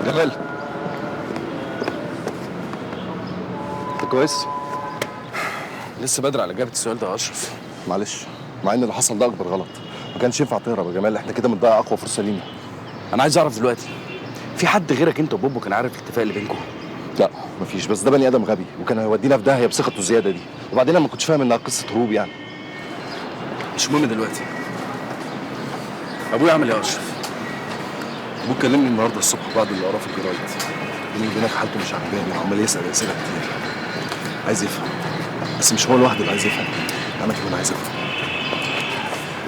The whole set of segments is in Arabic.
جمال، انت كويس؟ لسه بدري على اجابه السؤال ده يا اشرف. معلش، مع ان اللي حصل ده اكبر غلط. ما كانش ينفع تهرب يا جمال، احنا كده بنضيع اقوى فرصه لينا. انا عايز اعرف دلوقتي، في حد غيرك انت وبوبو كان عارف الاتفاق اللي بينكم؟ لا مفيش، بس ده بني ادم غبي وكان هيودينا في داهيه بثقته الزياده دي. وبعدين انا ما كنتش فاهم انها قصه هروب يعني. مش مهم دلوقتي. ابويا عمل ايه يا اشرف؟ ابوك كلمني النهارده الصبح بعد اللي قراه في الجرايد. بيني وبينك حالته مش عجباني وعمال يسال اسئله كتير. عايز يفهم، بس مش هو لوحده اللي عايز يفهم، انا كمان عايز افهم.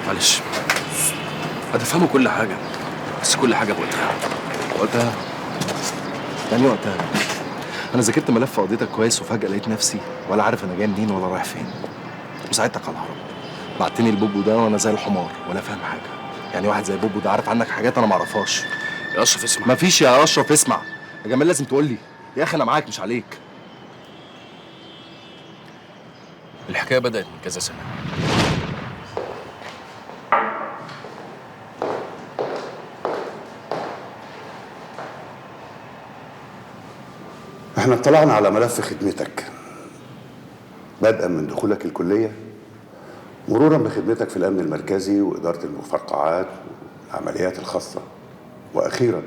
معلش، هتفهموا كل حاجه، بس كل حاجه بوقتها. وقتها؟ يعني إيه وقتها؟ انا ذاكرت ملف قضيتك كويس وفجاه لقيت نفسي ولا عارف انا جاي منين ولا رايح فين. وساعدتك على الهرب. بعتني لبوبو ده وانا زي الحمار ولا فاهم حاجه. يعني واحد زي بوبو ده عارف عنك حاجات انا ما اعرفهاش. يا اشرف اسمع. مفيش يا اشرف اسمع. يا جمال لازم تقول لي. يا اخي انا معاك مش عليك. الحكايه بدات من كذا سنه. احنا اطلعنا على ملف خدمتك بدءا من دخولك الكلية، مرورا بخدمتك في الأمن المركزي وإدارة المفرقعات والعمليات الخاصة، وأخيرا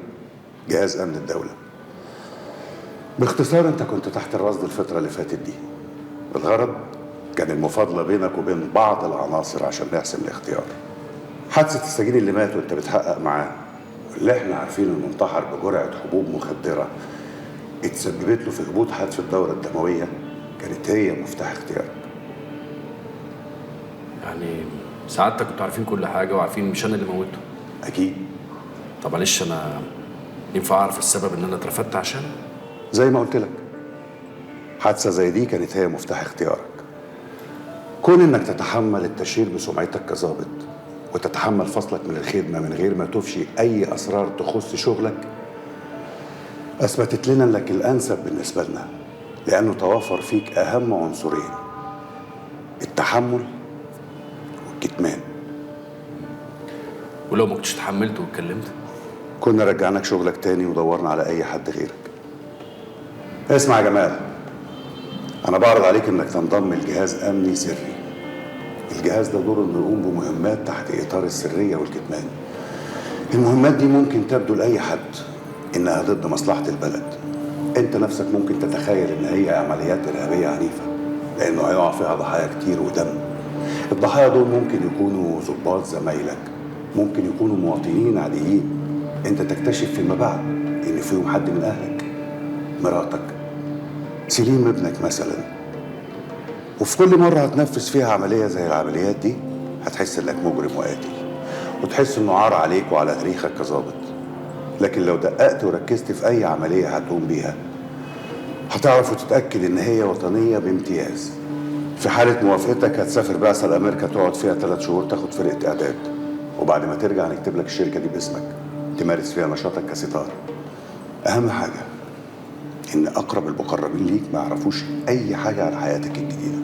جهاز أمن الدولة. باختصار أنت كنت تحت الرصد الفترة اللي فاتت دي. الغرض كان المفاضلة بينك وبين بعض العناصر عشان نحسم الاختيار. حادثة السجين اللي مات وأنت بتحقق معاه، واللي احنا عارفين إنه انتحر بجرعة حبوب مخدرة اتسببت له في هبوط حاد في الدورة الدموية، كانت هي مفتاح اختيارك. يعني سعادتك كنتوا عارفين كل حاجه وعارفين مش انا اللي موته؟ أكيد. طب معلش، انا ينفع اعرف السبب ان انا اترفدت عشان؟ زي ما قلت لك، حادثة زي دي كانت هي مفتاح اختيارك. كون انك تتحمل التشهير بسمعتك كظابط وتتحمل فصلك من الخدمة من غير ما تفشي اي اسرار تخص شغلك، اثبتت لنا انك الانسب بالنسبة لنا، لانه توافر فيك اهم عنصرين: التحمل والكتمان. ولو ما كنتش اتحملت واتكلمت؟ كنا رجعناك شغلك تاني ودورنا على اي حد غيرك. اسمع يا جمال، أنا بعرض عليك إنك تنضم لجهاز أمني سري. الجهاز ده دوره إنه يقوم بمهمات تحت إطار السرية والكتمان. المهمات دي ممكن تبدو لأي حد إنها ضد مصلحة البلد. أنت نفسك ممكن تتخيل إن هي عمليات إرهابية عنيفة، لأنه هيقع فيها ضحايا كتير ودم. الضحايا دول ممكن يكونوا ضباط زمايلك، ممكن يكونوا مواطنين عاديين. أنت تكتشف فيما بعد إن فيهم حد من أهلك، مراتك، سليم ابنك مثلا. وفي كل مرة هتنفذ فيها عملية زي العمليات دي هتحس انك مجرم وقاتل، وتحس انه عار عليك وعلى تاريخك كظابط. لكن لو دققت وركزت في اي عملية هتقوم بيها هتعرف وتتأكد ان هي وطنية بامتياز. في حالة موافقتك هتسافر بعثة لأمريكا تقعد فيها 3 شهور تاخد فرقة إعداد، وبعد ما ترجع هنكتب لك الشركة دي باسمك تمارس فيها نشاطك كستار. أهم حاجة إن أقرب المقربين ليك ما يعرفوش أي حاجة عن حياتك الجديدة،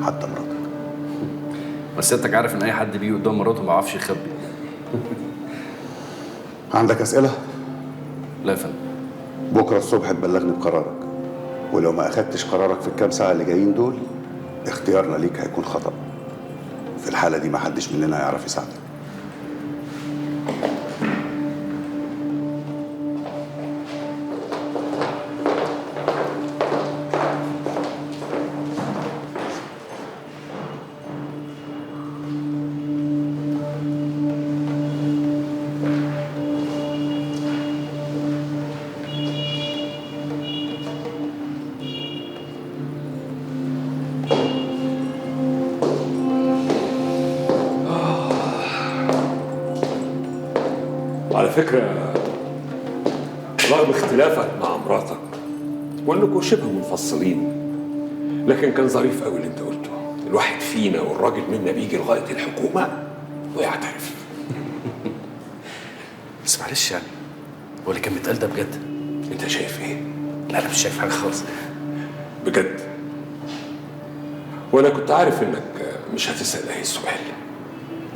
حتى مراتك. بس انتك عارف ان اي حد بيجي قدام مراته ما بيعرفش يخبي. عندك أسئلة؟ لا يا فندم. بكرة الصبح تبلغني بقرارك، ولو ما أخدتش قرارك في الكام ساعة اللي جايين دول اختيارنا ليك هيكون خطأ. في الحالة دي ما حدش مننا هيعرف يساعدك. على فكرة، رغم اختلافك مع مراتك وانكم شبه منفصلين، لكن كان ظريف قوي اللي انت قلته. الواحد فينا والراجل منا بيجي لغاية الحكومة ويعترف. بس معلش يعني، هو اللي كان بيتقال ده بجد؟ انت شايف ايه؟ لا انا مش شايف حاجه خالص. بجد. وانا كنت عارف انك مش هتسأل اي سؤال،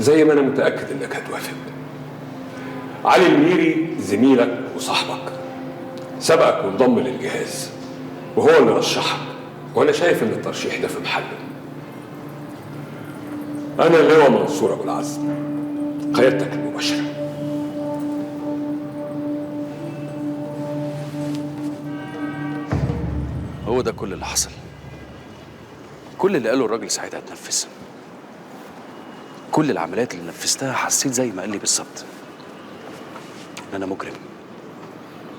زي ما انا متأكد انك هتوافق. علي الميري زميلك وصاحبك، سبقك وانضم للجهاز وهو اللي رشحك، وانا شايف ان الترشيح ده في محله. انا اللواء منصور ابو العزم، قيادتك المباشره. هو ده كل اللي حصل. كل اللي قاله الراجل ساعتها اتنفذ. كل العمليات اللي نفذتها حسيت زي ما قال لي بالظبط، ان انا مجرم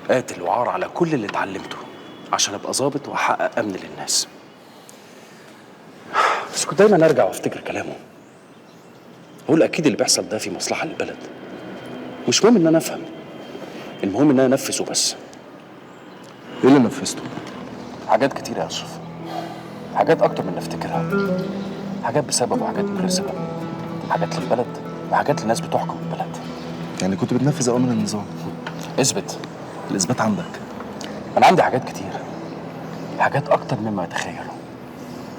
قاتل وعار على كل اللي اتعلمته عشان ابقى ظابط واحقق امن للناس. بس كنت دايما ارجع وافتكر كلامه، اقول اكيد اللي بيحصل ده في مصلحه للبلد. مش مهم ان انا افهم، المهم ان انا انفذ وبس. ايه اللي نفذته؟ حاجات كتير يا اشرف، حاجات اكتر من نفتكرها، حاجات بسبب وحاجات من غير سبب، حاجات للبلد وحاجات للناس بتحكم البلد. يعني كنت بتنفذ اوامر النظام؟ اثبت. الاثبات عندك. انا عندي حاجات كتير، حاجات اكتر مما اتخيله،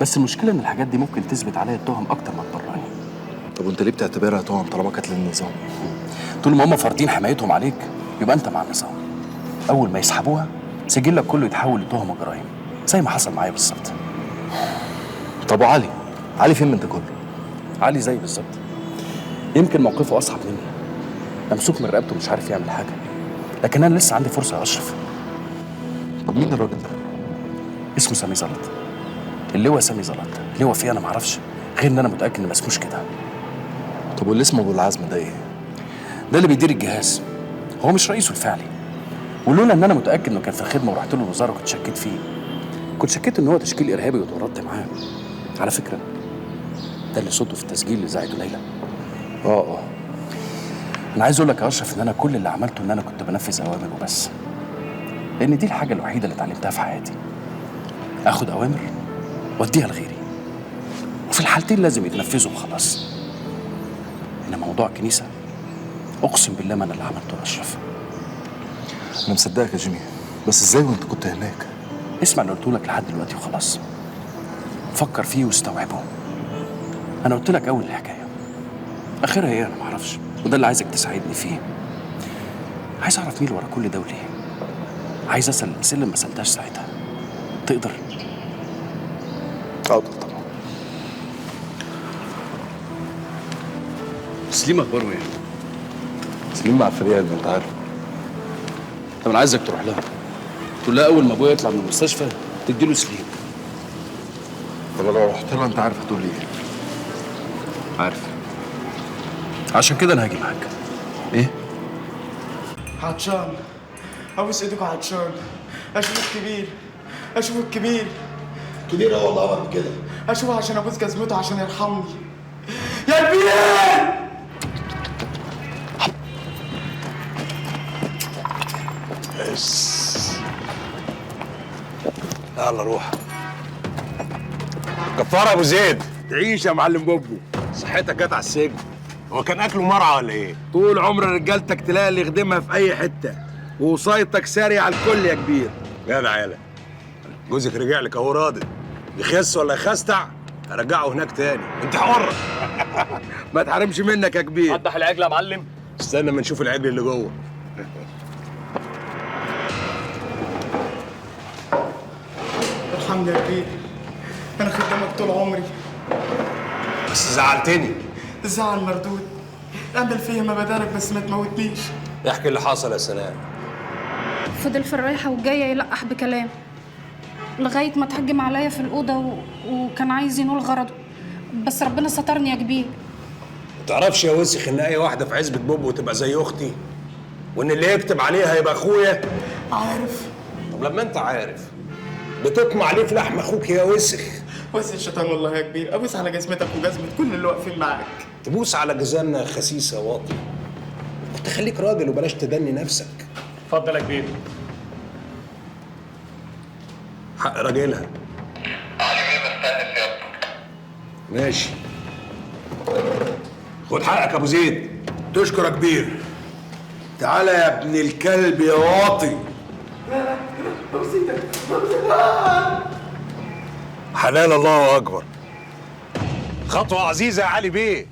بس المشكله ان الحاجات دي ممكن تثبت عليا التهم اكتر ما تبررني. طب وانت ليه بتعتبرها تهم طالما كانت للنظام؟ طول ما هم فارضين حمايتهم عليك يبقى انت مع النظام. اول ما يسحبوها سجلك كله يتحول لتهم وجرائم، زي ما حصل معايا بالظبط. طب وعلي؟ علي فين من ده كله؟ علي زي بالظبط، يمكن موقفه اصعب مني، ممسوك من رقبته مش عارف يعمل حاجه، لكن انا لسه عندي فرصه يا اشرف. طب مين الراجل ده؟ اسمه سامي زلط، اللواء سامي زلط. لواء فيه انا معرفش، غير ان انا متاكد ان ما اسموش كده. طب واللي اسمه ابو العزم ده ايه؟ ده اللي بيدير الجهاز، هو مش رئيسه الفعلي. ولولا ان انا متاكد انه كان في الخدمه ورحت له الوزاره كنت شكيت فيه، كنت شكيت ان هو تشكيل ارهابي واتورطت معاه. على فكره ده اللي صوته في التسجيل اللي زعته ليلى. انا عايز اقول لك يا اشرف ان انا كل اللي عملته ان انا كنت بنفذ اوامر وبس، لان دي الحاجه الوحيده اللي اتعلمتها في حياتي، اخد اوامر واديها لغيري، وفي الحالتين لازم يتنفذوا وخلاص. انما موضوع الكنيسه اقسم بالله ما انا اللي عملته يا اشرف. انا مصدقك يا جيمي، بس ازاي وانت كنت هناك؟ اسمع اللي قلته لك لحد دلوقتي وخلاص، فكر فيه واستوعبه. انا قلت لك اول الحكايه، اخرها ايه انا معرفش، وده اللي عايزك تساعدني فيه. عايز اعرف مين اللي ورا كل ده وليه. عايز اسال الاسئله اللي ما سالتهاش ساعتها. تقدر؟ اقدر طبعا. سليم اخباره ايه؟ سليم مع الفريق اللي انت عارف. طب انا عايزك تروح لها، تقول لها اول ما ابويا يطلع من المستشفى تديله سليم. طب لو رحت لها انت عارف هتقول لي ايه؟ عارف، عشان كده انا هاجي معاك. ايه؟ عطشان، ابوس ايدك عطشان، اشوف الكبير، اشوف الكبير. كبير هو الله اكبر كده. اشوفه عشان ابوس جزمته عشان يرحمني. يا كبير! يلا روح. كفاره يا ابو زيد. تعيش يا معلم بوبو. صحتك جت على السجن. هو كان اكله مرعى ولا ايه؟ طول عمر رجالتك تلاقي اللي يخدمها في اي حته، ووصايتك ساري على الكل يا كبير. جدع يالا. جوزك رجع لك اهو راضي. يخس ولا يخستع هرجعه هناك تاني، انت حر. ما تحرمش منك يا كبير. قدح العجل يا معلم. استنى ما نشوف العجل اللي جوه. ارحمني يا كبير، انا خدامك طول عمري. بس زعلتني. الزعل مردود، اعمل فيا ما بدالك بس ما تموتنيش. احكي اللي حصل يا سلام. فضل في الرايحة والجاية يلقح بكلام لغاية ما اتهجم عليا في الأوضة وكان عايز ينول غرضه، بس ربنا سترني يا كبير. ما تعرفش يا وسخ ان اي واحده في عزبه بوبو تبقى زي اختي، وان اللي يكتب عليها يبقى اخويا؟ عارف. طب لما انت عارف بتطمع ليه في لحم اخوك يا وسخ؟ بس الشيطان والله يا كبير، ابوس على جزمتك وجزمة كل اللي واقفين معاك. تبوس على جزامنا يا خسيس يا واطي. كنت خليك راجل وبلاش تدني نفسك. اتفضل يا كبير. حق راجلها. ماشي. خد حقك يا ابو زيد. تشكر يا كبير. تعالى يا ابن الكلب يا واطي. حلال الله اكبر. خطوه عزيزه يا علي بيه.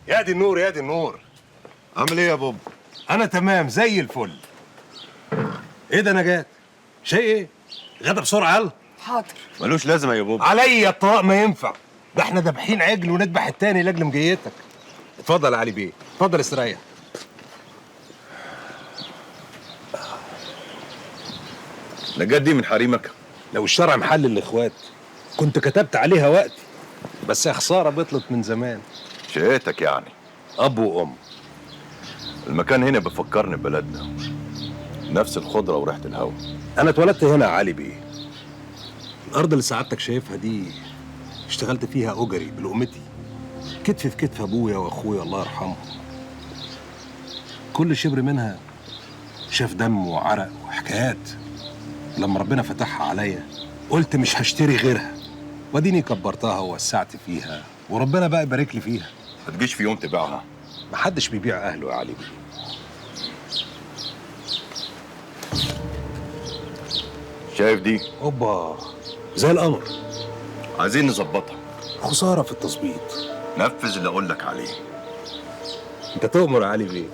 يا دي النور يا دي النور. عامل ايه يا بوب؟ انا تمام زي الفل. ايه ده نجاة؟ شيء ايه؟ غدا بسرعه يلا. حاضر. ملوش لازمه يا بابا. عليا الطلاق ما ينفع، ده احنا ذابحين عجل ونذبح التاني لاجل مجيتك. اتفضل يا علي بيه، اتفضل استريح. النجاة دي من حريمك؟ لو الشرع محل الاخوات كنت كتبت عليها وقتي، بس يا خساره بطلت من زمان. شقتك يعني. اب وام. المكان هنا بيفكرني ببلدنا، نفس الخضره وريحه الهواء. انا اتولدت هنا يا علي بيه. الارض اللي سعادتك شايفها دي اشتغلت فيها اجري بلقمتي، كتف في كتف ابويا واخويا الله يرحمهم. كل شبر منها شاف دم وعرق وحكايات. لما ربنا فتحها عليا قلت مش هشتري غيرها، واديني كبرتها ووسعت فيها، وربنا بقى يبارك لي فيها. ما تجيش في يوم تبيعها. محدش بيبيع اهله يا علي بيه. شايف دي؟ اوبا زي القمر. عايزين نظبطها. خساره في التظبيط. نفذ اللي اقول لك عليه. انت تؤمر يا علي بيه.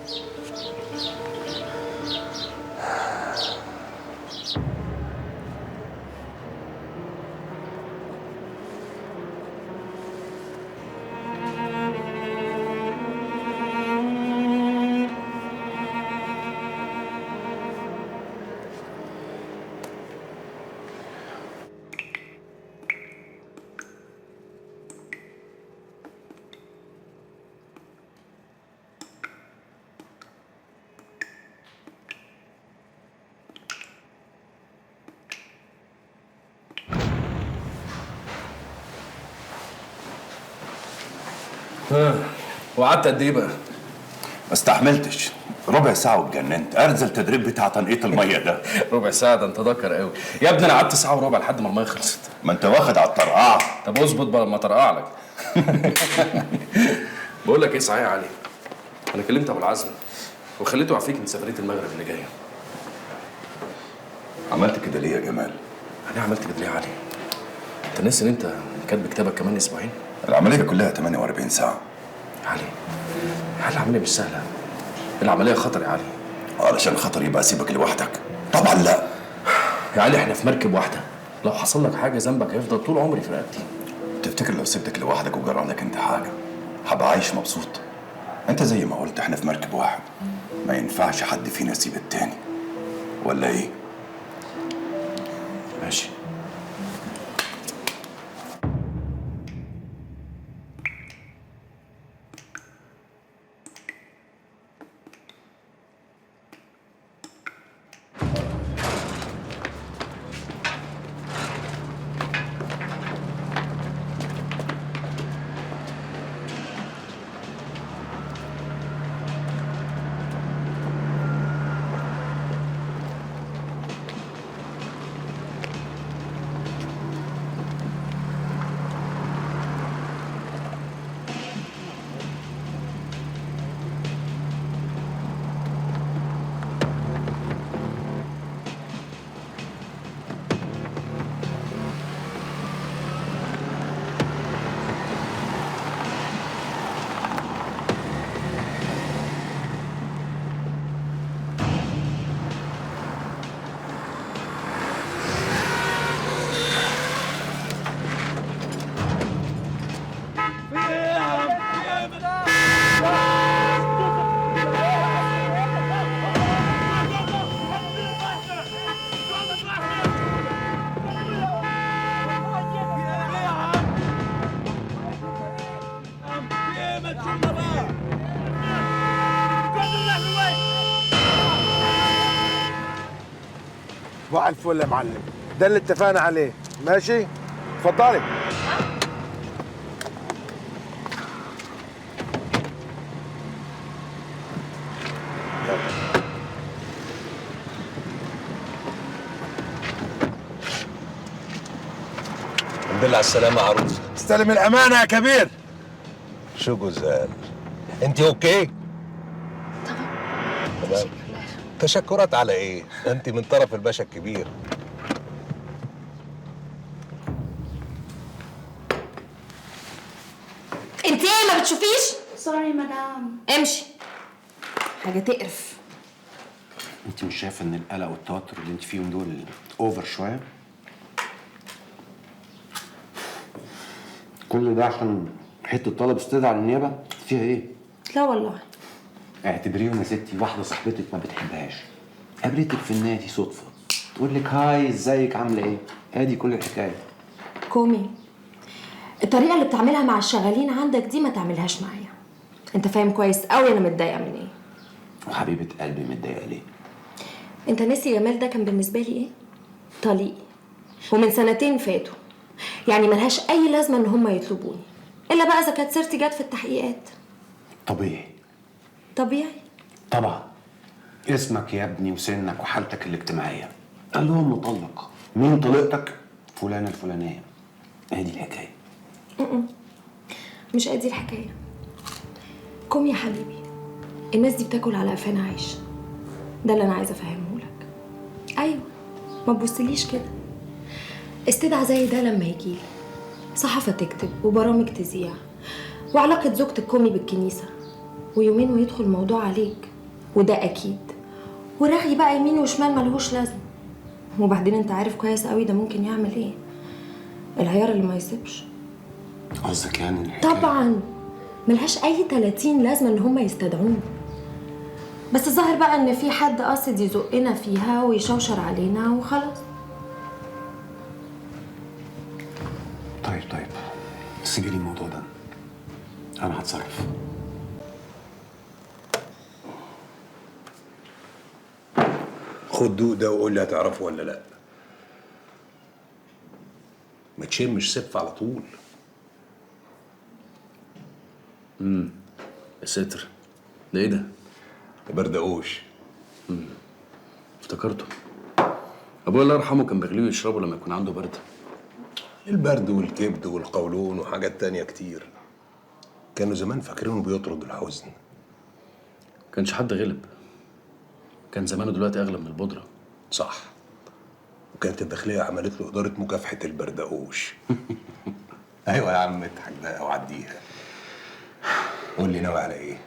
وقعدت قد ايه بقى؟ ما استحملتش، ربع ساعه واتجننت. ارزل التدريب بتاع تنقيط الميه ده. ربع ساعه؟ ده انت ذكر قوي يا ابني. انا قعدت ساعه وربع لحد ما الميه خلصت. ما انت واخد على الطرقعه. طب اظبط بقى لما ترقع لك. بقول لك ايه صحيح يا علي، انا كلمت ابو العزم وخليته يعفيك من سفريه المغرب اللي جايه. عملت كده ليه يا جمال؟ انا عملت كده ليه يا علي؟ انت ناسي ان انت كاتب كتابك كمان اسبوعين؟ العمليه كلها 48 ساعه. يا علي العمليه مش سهله، العمليه خطر يا علي. علشان خاطر يبقى اسيبك لوحدك؟ طبعا لا يا علي، احنا في مركب واحده، لو حصل لك حاجه ذنبك هيفضل طول عمري في رقبتي. تفتكر لو سبتك لوحدك وجرى لك انت حاجه هبقى عايش مبسوط؟ انت زي ما قلت احنا في مركب واحد، ما ينفعش حد فينا يسيب التاني، ولا ايه؟ ماشي. صباح الفل يا معلم، ده اللي اتفقنا عليه. ماشي اتفضلي. الحمد لله على السلامه يا عروسه. استلم الامانه يا كبير. شو جزال، انت اوكي؟ تمام. تشكرات على ايه؟ انت من طرف الباشا الكبير. انت ايه ما بتشوفيش؟ سوري مدام. امشي. حاجه تقرف. انت مش شايفه ان القلق والتوتر اللي انت فيهم دول اوفر شويه؟ كل ده عشان حته طلب استدعاء للنيابه؟ فيها ايه؟ لا والله. اعتبريهم يا ستي واحده صاحبتك ما بتحبهاش قابلتك في النادي صدفه تقول لك هاي ازيك عامله ايه؟ ادي كل الحكايه. كومي، الطريقه اللي بتعملها مع الشغالين عندك دي ما تعملهاش معايا. انت فاهم كويس قوي انا متضايقه من ايه. وحبيبه قلبي متضايقه ليه؟ انت ناسي جمال ده كان بالنسبه لي ايه؟ طليقي، ومن 2 فاتوا، يعني ملهاش اي لازمه ان هم يطلبوني الا بقى اذا كانت سيرتي جت في التحقيقات. طبيعي. طبيعي؟ طبعا. اسمك يا ابني وسنك وحالتك الاجتماعيه. قال لهم مطلق. مين طليقتك؟ فلانه الفلانيه. ادي الحكايه. مش ادي الحكايه. كوم يا حبيبي، الناس دي بتاكل على قفانا عيش. ده اللي انا عايزه افهمه لك. ايوه، ما تبصليش كده. استدعى زي ده لما يجيلي صحافه تكتب وبرامج تذيع وعلاقه زوجتك كومي بالكنيسه، ويومين ويدخل الموضوع عليك، وده اكيد. ورغي بقى يمين وشمال ملهوش لازمه. وبعدين انت عارف كويس قوي ده ممكن يعمل ايه. العيار اللي ما يسيبش. قصدك يعني الحكايه؟ طبعا ملهاش اي 30 لازمه ان هم يستدعوني. بس الظاهر بقى ان في حد قاصد يزقنا فيها ويشوشر علينا وخلاص. طيب سيبي لي الموضوع ده، انا هتصرف. خد دوق ده وقول لي هتعرفه ولا لا. ما تشمش سف على طول. يا ساتر، ده ايه ده؟ بردقوش. افتكرته. ابويا الله يرحمه كان بيغليه ويشربه لما يكون عنده برد. البرد والكبد والقولون وحاجات تانية كتير. كانوا زمان فاكرينه بيطرد الحزن. كانش حد غلب. كان زمانه دلوقتي اغلب من البودره. صح. وكانت الداخلية عملت له إدارة مكافحة البردقوش. أيوة يا عم اضحك بقى وعديها. قول لي ناوي على إيه؟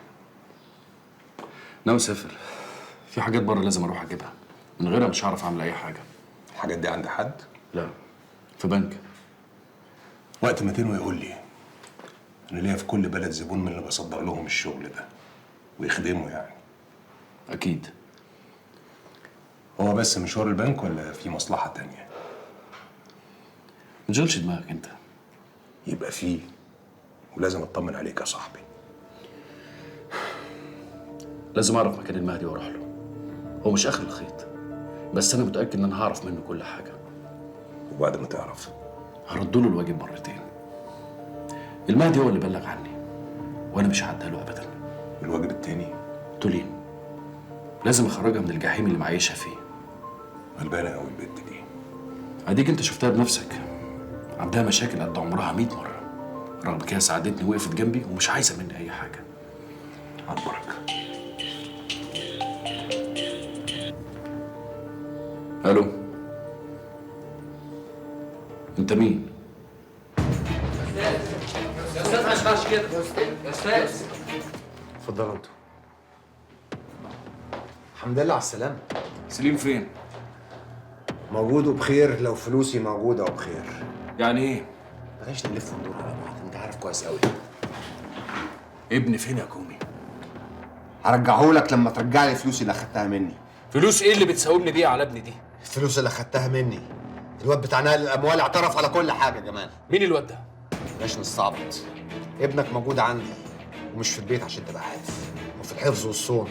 ناوي اسافر. في حاجات بره لازم اروح اجيبها، من غيرها مش هعرف اعمل اي حاجه. الحاجات دي عند حد؟ لا، في بنك. وقت ما تنوي يقول لي. أنا ليا في كل بلد زبون من اللي بصدر لهم الشغل ده ويخدموا يعني. أكيد. هو بس مشوار البنك ولا في مصلحة تانية؟ ما تشغلش دماغك أنت. يبقى فيه، ولازم أطمن عليك يا صاحبي. لازم أعرف مكان المهدي وأروح له. هو مش آخر الخيط، بس أنا متأكد إن أنا هعرف منه كل حاجة. وبعد ما تعرف هردله الواجب مرتين. المهدي هو اللي بلغ عني، وأنا مش هعديها له أبدا. الواجب التاني؟ تولين. لازم أخرجها من الجحيم اللي معيشها فيه. غلبانة أوي البنت دي. أديك أنت شفتها بنفسك. عندها مشاكل قد عمرها 100 مرة. رغم كده ساعدتني وقفت جنبي ومش عايزة مني أي حاجة. على البركة. ألو. أنت مين؟ يا أستاذ ما ينفعش كده. يا أستاذ. اتفضلوا انتوا. الحمد لله على السلامة. سليم فين؟ موجود وبخير، لو فلوسي موجودة وبخير. يعني ايه؟ بلاش نلف وندور على بعض، انت عارف كويس قوي. ابني فين يا كومي؟ هرجعهولك لما ترجع لي فلوسي اللي اخدتها مني. فلوس ايه اللي بتساومني بيها على ابني دي؟ الفلوس اللي اخدتها مني. الواد بتاع نقل الاموال اعترف على كل حاجة يا جمال. مين الواد ده؟ بلاش نستعبط. ابنك موجود عندي ومش في البيت عشان تبقى عارف، وفي الحفظ والصون.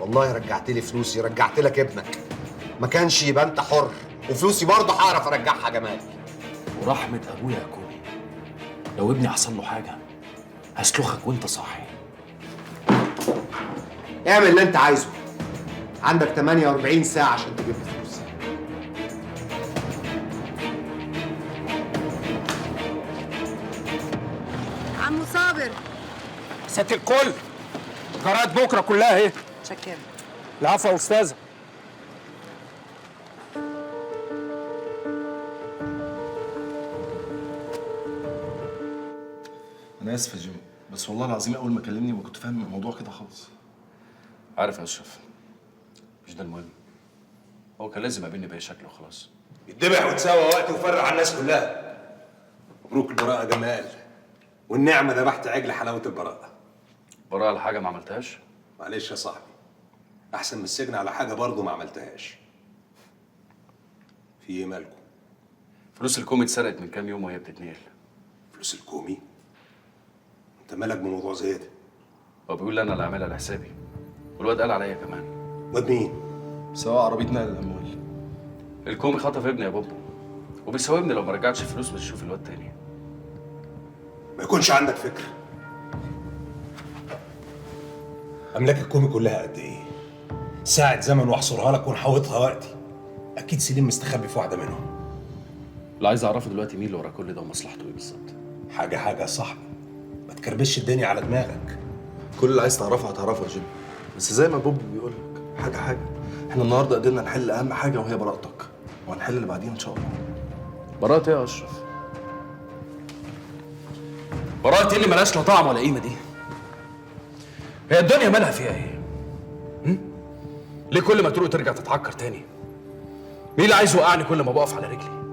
والله رجعت لي فلوسي، رجعت لك ابنك. ما كانش يبقى انت حر، وفلوسي برضه هعرف ارجعها يا جمال. ورحمة ابويا يا كومي، لو ابني حصل له حاجة هسلخك وانت صاحي. اعمل اللي انت عايزه. عندك 48 ساعة عشان تجيب لي فلوسي. عمو صابر. ست الكل، جرات بكره كلها اهي. شكرا. العفو يا استاذه. انا اسف يا جيمي، بس والله العظيم اول ما كلمني ما كنت فاهم الموضوع كده خالص. عارف يا اشرف، مش ده المهم. هو كان لازم يقابلني باي شكل وخلاص. يتذبح وتساوى وقت وفرق على الناس كلها. مبروك البراءة يا جمال، والنعمة ذبحت عجل حلاوة البراءة. براءة على حاجة ما عملتهاش؟ معلش يا صاحبي، أحسن من السجن على حاجة برضه ما عملتهاش. في إيه مالكم؟ فلوس الكومي اتسرقت من كام يوم وهي بتتنقل. فلوس الكومي؟ أنت مالك بموضوع زي ده؟ هو بيقول لي أنا اللي عاملها لحسابي، والواد قال عليا كمان. واد مين؟ سواق عربية نقل الأموال. الكومي خطف ابني يا بابا، وبيساومني لو ما رجعتش الفلوس مش هشوف الواد تاني. ما يكونش عندك فكرة. أملاك الكومي كلها قد إيه؟ ساعة زمن واحصرها لك ونحوطها وقتي. أكيد سليم مستخبي في واحدة منهم. اللي عايز أعرفه دلوقتي مين اللي ورا كل ده ومصلحته إيه بالظبط. حاجة يا صاحبي، ما تكربش الدنيا على دماغك. كل اللي عايز تعرفه هتعرفه يا جيم، بس زي ما بوب بيقول لك حاجة. احنا النهارده قدرنا نحل أهم حاجة وهي براءتك، وهنحل اللي بعدين إن شاء الله. براءة إيه يا أشرف؟ براءة إيه اللي ملهاش لا طعم ولا قيمة دي؟ هي الدنيا مالها فيها إيه؟ ليه كل ما تروق ترجع تتعكر تاني؟ مين اللي عايز يوقعني كل ما بقف على رجلي؟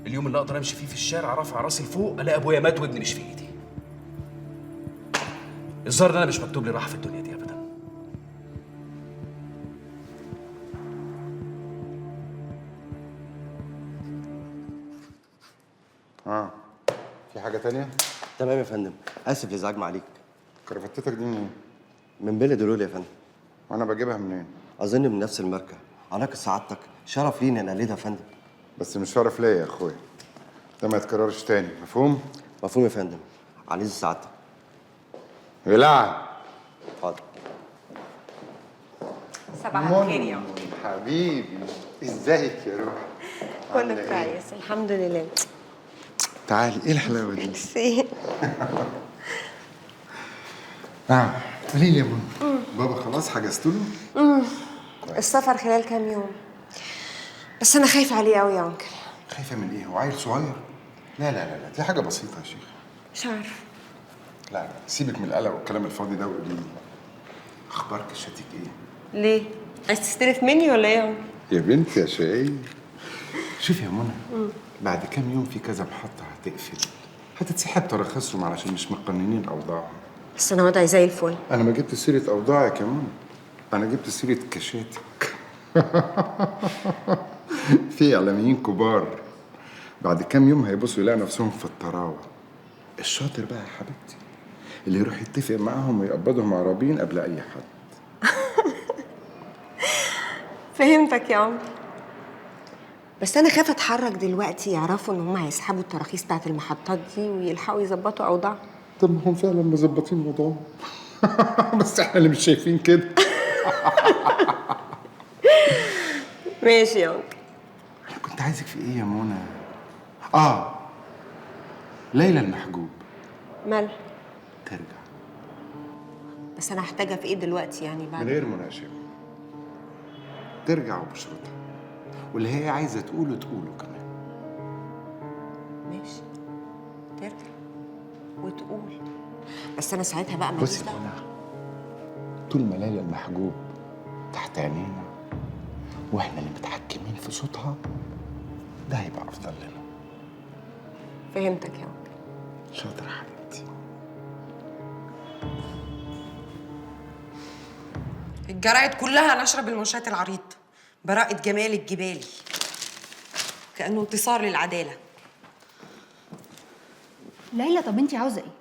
اليوم اللي اقدر امشي فيه في الشارع رافع راسي لفوق الاقي ابويا مات وابني مش في ايدي. الظاهر ان انا مش مكتوب لي راحه في الدنيا دي ابدا. في حاجة تانية؟ تمام يا فندم، اسف لازعاج معاليك. كرافتتك دي منين؟ من بلد دلول يا فندم. وانا بجيبها منين؟ اظن من نفس الماركه. عناك سعادتك، شرف لينا نقلدها يا فندم. بس مش شرف ليا يا اخويا، ده ما يتكررش تاني، مفهوم؟ مفهوم يا فندم. على سعادتك. ولع. حاضر. صباح الخير يا حبيبي، ازيك يا روح؟ كله كويس الحمد لله. تعالي، ايه الحلاوه دي؟ ميرسي. قولي لي يا بابا، بابا خلاص حجزت له؟ السفر خلال كام يوم، بس انا خايفه عليه قوي يا انكل. خايفه من ايه؟ هو عيل صغير؟ لا لا لا لا، دي حاجه بسيطه يا شيخ. مش عارفه. لا لا، سيبك من القلق والكلام الفاضي ده وقولي لي اخبار كشاتك ايه؟ ليه؟ عايز تستلف مني ولا ايه يا انكل؟ يا بنتي يا شقي، شوفي يا منى، بعد كام يوم في كذا محطه هتقفل، هتتسحب تراخيصهم علشان مش مقننين اوضاعهم. بس انا وضعي زي الفل. انا ما جبت سيره اوضاعك يا منى، انا جبت سيره كشاتك. في اعلاميين كبار بعد كام يوم هيبصوا يلاقوا نفسهم في الطراوه. الشاطر بقى يا حبيبتي اللي يروح يتفق معاهم ويقبضهم عرابين قبل اي حد. فهمتك يا انكل، بس انا خايفه اتحرك دلوقتي يعرفوا ان هم هيسحبوا التراخيص بتاعت المحطات دي ويلحقوا يظبطوا اوضاعهم. طب ما هم فعلا مظبطين وضعهم. بس احنا اللي مش شايفين كده. ماشي يا انكل. انا كنت عايزك في ايه يا منى؟ ليلى المحجوب مال ترجع، بس انا هحتاجها في ايه دلوقتي يعني بعد؟ من غير مناقشه. ترجع وبشرطها، واللي هي عايزه تقوله كمان. ماشي ترجع وتقول، بس انا ساعتها بقى بصي يا منى، طول ما ليلى المحجوب تحت عينينا واحنا اللي متحكمين في صوتها، ده هيبقى افضل لنا. فهمتك يا انكل. شاطر يا حبيبتي. الجرايد كلها نشرة بالمنشات العريض، براءة جمال الجبالي، كأنه انتصار للعدالة. ليلى طب انت عاوزه ايه؟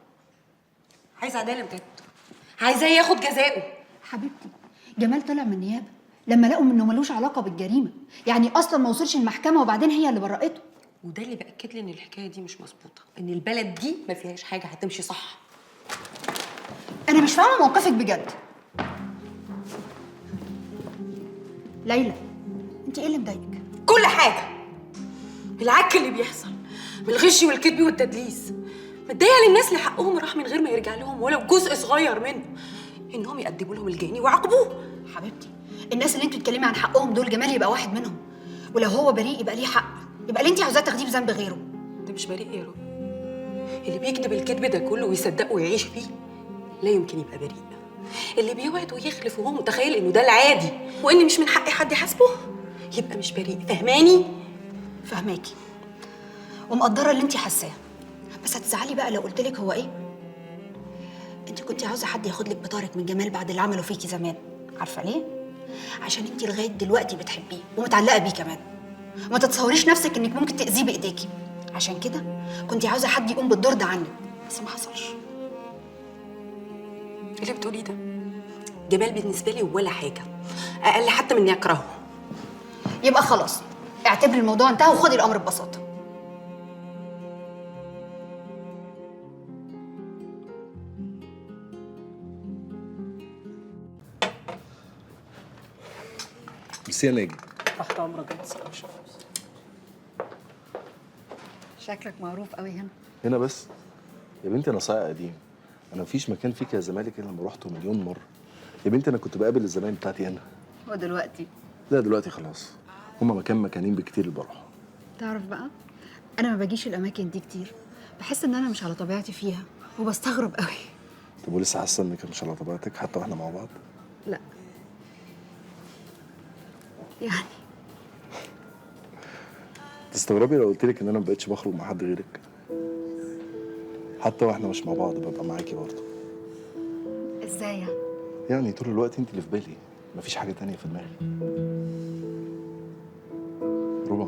عايزة عدالة بجد، عايزاه ياخد جزاءه. حبيبتي جمال طلع من النيابه لما لقوا انه ملوش علاقه بالجريمه، يعني اصلا ما وصلش المحكمه وبعدين هي اللي برأته. وده اللي بأكد لي ان الحكايه دي مش مظبوطه، ان البلد دي ما فيهاش حاجه هتمشي صح. انا مش فاهمه موقفك بجد. ليلى انت ايه اللي مضايقك؟ كل حاجه، العك اللي بيحصل بالغش والكذب والتدليس، متضايقه للناس اللي حقهم راح من غير ما يرجع لهم ولو جزء صغير منه، انهم يقدموا لهم الجاني ويعاقبوه. حبيبتي الناس اللي انتوا بتتكلمي عن حقهم دول جمال يبقى واحد منهم، ولو هو بريء يبقى ليه حق، يبقى اللي انت عاوزاه تاخديه بذنب غيره. ده مش بريء يا رب، اللي بيكذب الكذب ده كله ويصدقه ويعيش فيه لا يمكن يبقى بريء. اللي بيوعد ويخلف وهو متخيل انه ده العادي وان مش من حق حد يحاسبه يبقى مش بريء، فهماني؟ فهماكي ومقدره اللي انت حاساه، بس هتزعلي بقى لو قلت لك هو ايه؟ انت كنت عاوزه حد ياخد لك بطارك من جمال بعد اللي عمله فيكي زمان. عارفه ليه؟ عشان انت لغايه دلوقتي بتحبيه ومتعلقه بيه كمان، وما تتصوريش نفسك انك ممكن تاذيه بايديكي. عشان كده كنت عاوزه حد يقوم بالدور ده عنك، بس ما حصلش. ايه اللي بتقوليه ده؟ جمال بالنسبه لي ولا حاجه، اقل حتى من اني اكرهه. يبقى خلاص اعتبري الموضوع انتهى وخدي الامر ببساطه. ميرسي يا ناجي. تحت امرك يا استاذ. شكلك معروف قوي هنا. هنا بس؟ يا بنتي انا صايع قديم، انا مفيش مكان فيك يا زمالك الا لما روحته مليون مره. يا بنتي انا كنت بقابل الزباين بتاعتي هنا. ودلوقتي؟ لا دلوقتي خلاص، هما مكانين بكتير اللي بروحهم. تعرف بقى انا ما باجيش الاماكن دي كتير، بحس ان انا مش على طبيعتي فيها وبستغرب قوي. طب ولسه حاسه انك مش على طبيعتك حتى واحنا مع بعض؟ لا يعني تستغربي لو قلت لك ان انا ما بقتش بخرج مع حد غيرك؟ حتى واحنا مش مع بعض ببقى معاكي برضه. ازاي يعني؟ يعني طول الوقت انت اللي في بالي، مفيش حاجه تانية في دماغي. ربع،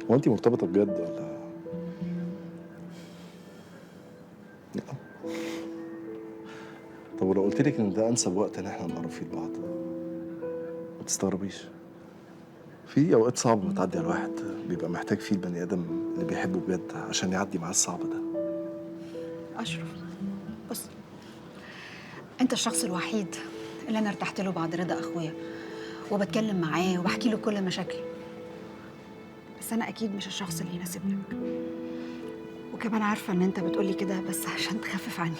هو انت مرتبطه بجد ولا لا؟ طب ولو قلت لك ان ده انسب وقت ان احنا نقرب فيه لبعض ما تستغربيش؟ في اوقات صعبه بتعدي على الواحد بيبقى محتاج فيه البني ادم اللي بيحبه بجد عشان يعدي معاه الصعب ده. اشرف بص، انت الشخص الوحيد اللي انا ارتحت له بعد رضا اخويا، وبتكلم معاه وبحكي له كل مشاكلي، بس انا اكيد مش الشخص اللي يناسب لك. وكمان عارفه ان انت بتقولي كده بس عشان تخفف عني.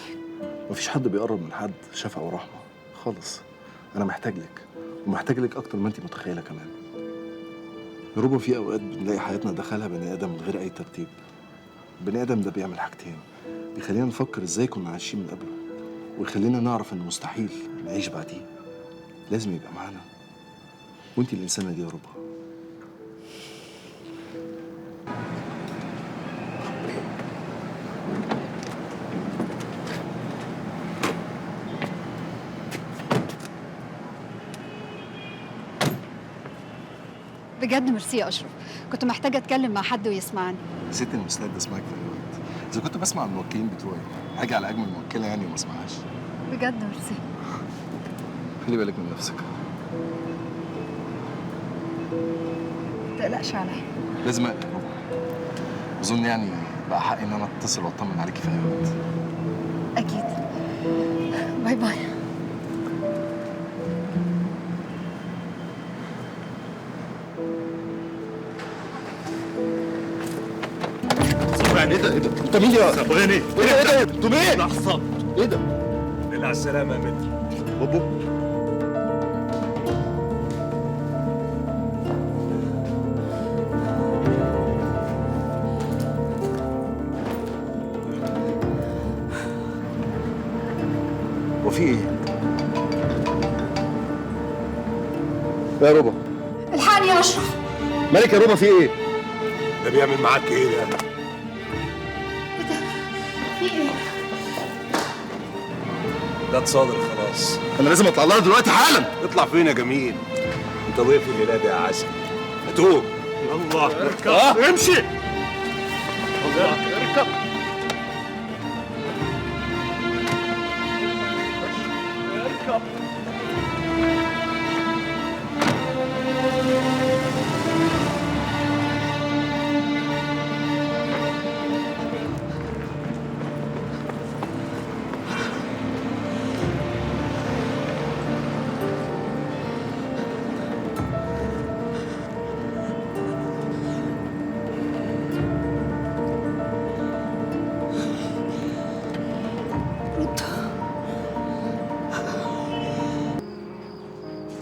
مفيش حد بيقرب من حد شفقه ورحمه خالص. انا محتاج لك ومحتاج لك اكتر ما انت متخيله كمان. يا ربما في اوقات بنلاقي حياتنا دخلها بني ادم من غير اي ترتيب. البني ادم ده بيعمل حاجتين، بيخلينا نفكر ازاي كنا عايشين من قبله، ويخلينا نعرف ان مستحيل نعيش بعديه. لازم يبقى معانا، وانت الانسانه دي يا ربى. بجد ميرسي يا اشرف، كنت محتاجه اتكلم مع حد ويسمعني. ست المستعد اسمعك في اي وقت. اذا كنت بسمع الموكلين بتوعي هاجي على اجمل موكله يعني وما اسمعهاش. بجد ميرسي. خلي بالك من نفسك. ما تقلقش عليا. لازم اقلق ربع. اظن يعني بقى حقي ان انا اتصل واطمن عليكي في اي وقت. اكيد. باي باي. ايه ده؟ انت مين يا صبراني؟ ايه ده؟ انتوا مين؟ لحظة. ايه ده؟ على السلامة يا متر. بوبو وفي ايه؟ يا ربا الحقني يا اشرف. مالك يا ربا في ايه؟ ده بيعمل معاك ايه ده؟ في ايه؟ ده اتصادر خلاص. انا لازم اطلع لها دلوقتي حالا. اطلع فين يا جميل؟ انت ضيف الليله دي يا عسل. هتوب. الله اركب. امشي. الله اركب. اركب.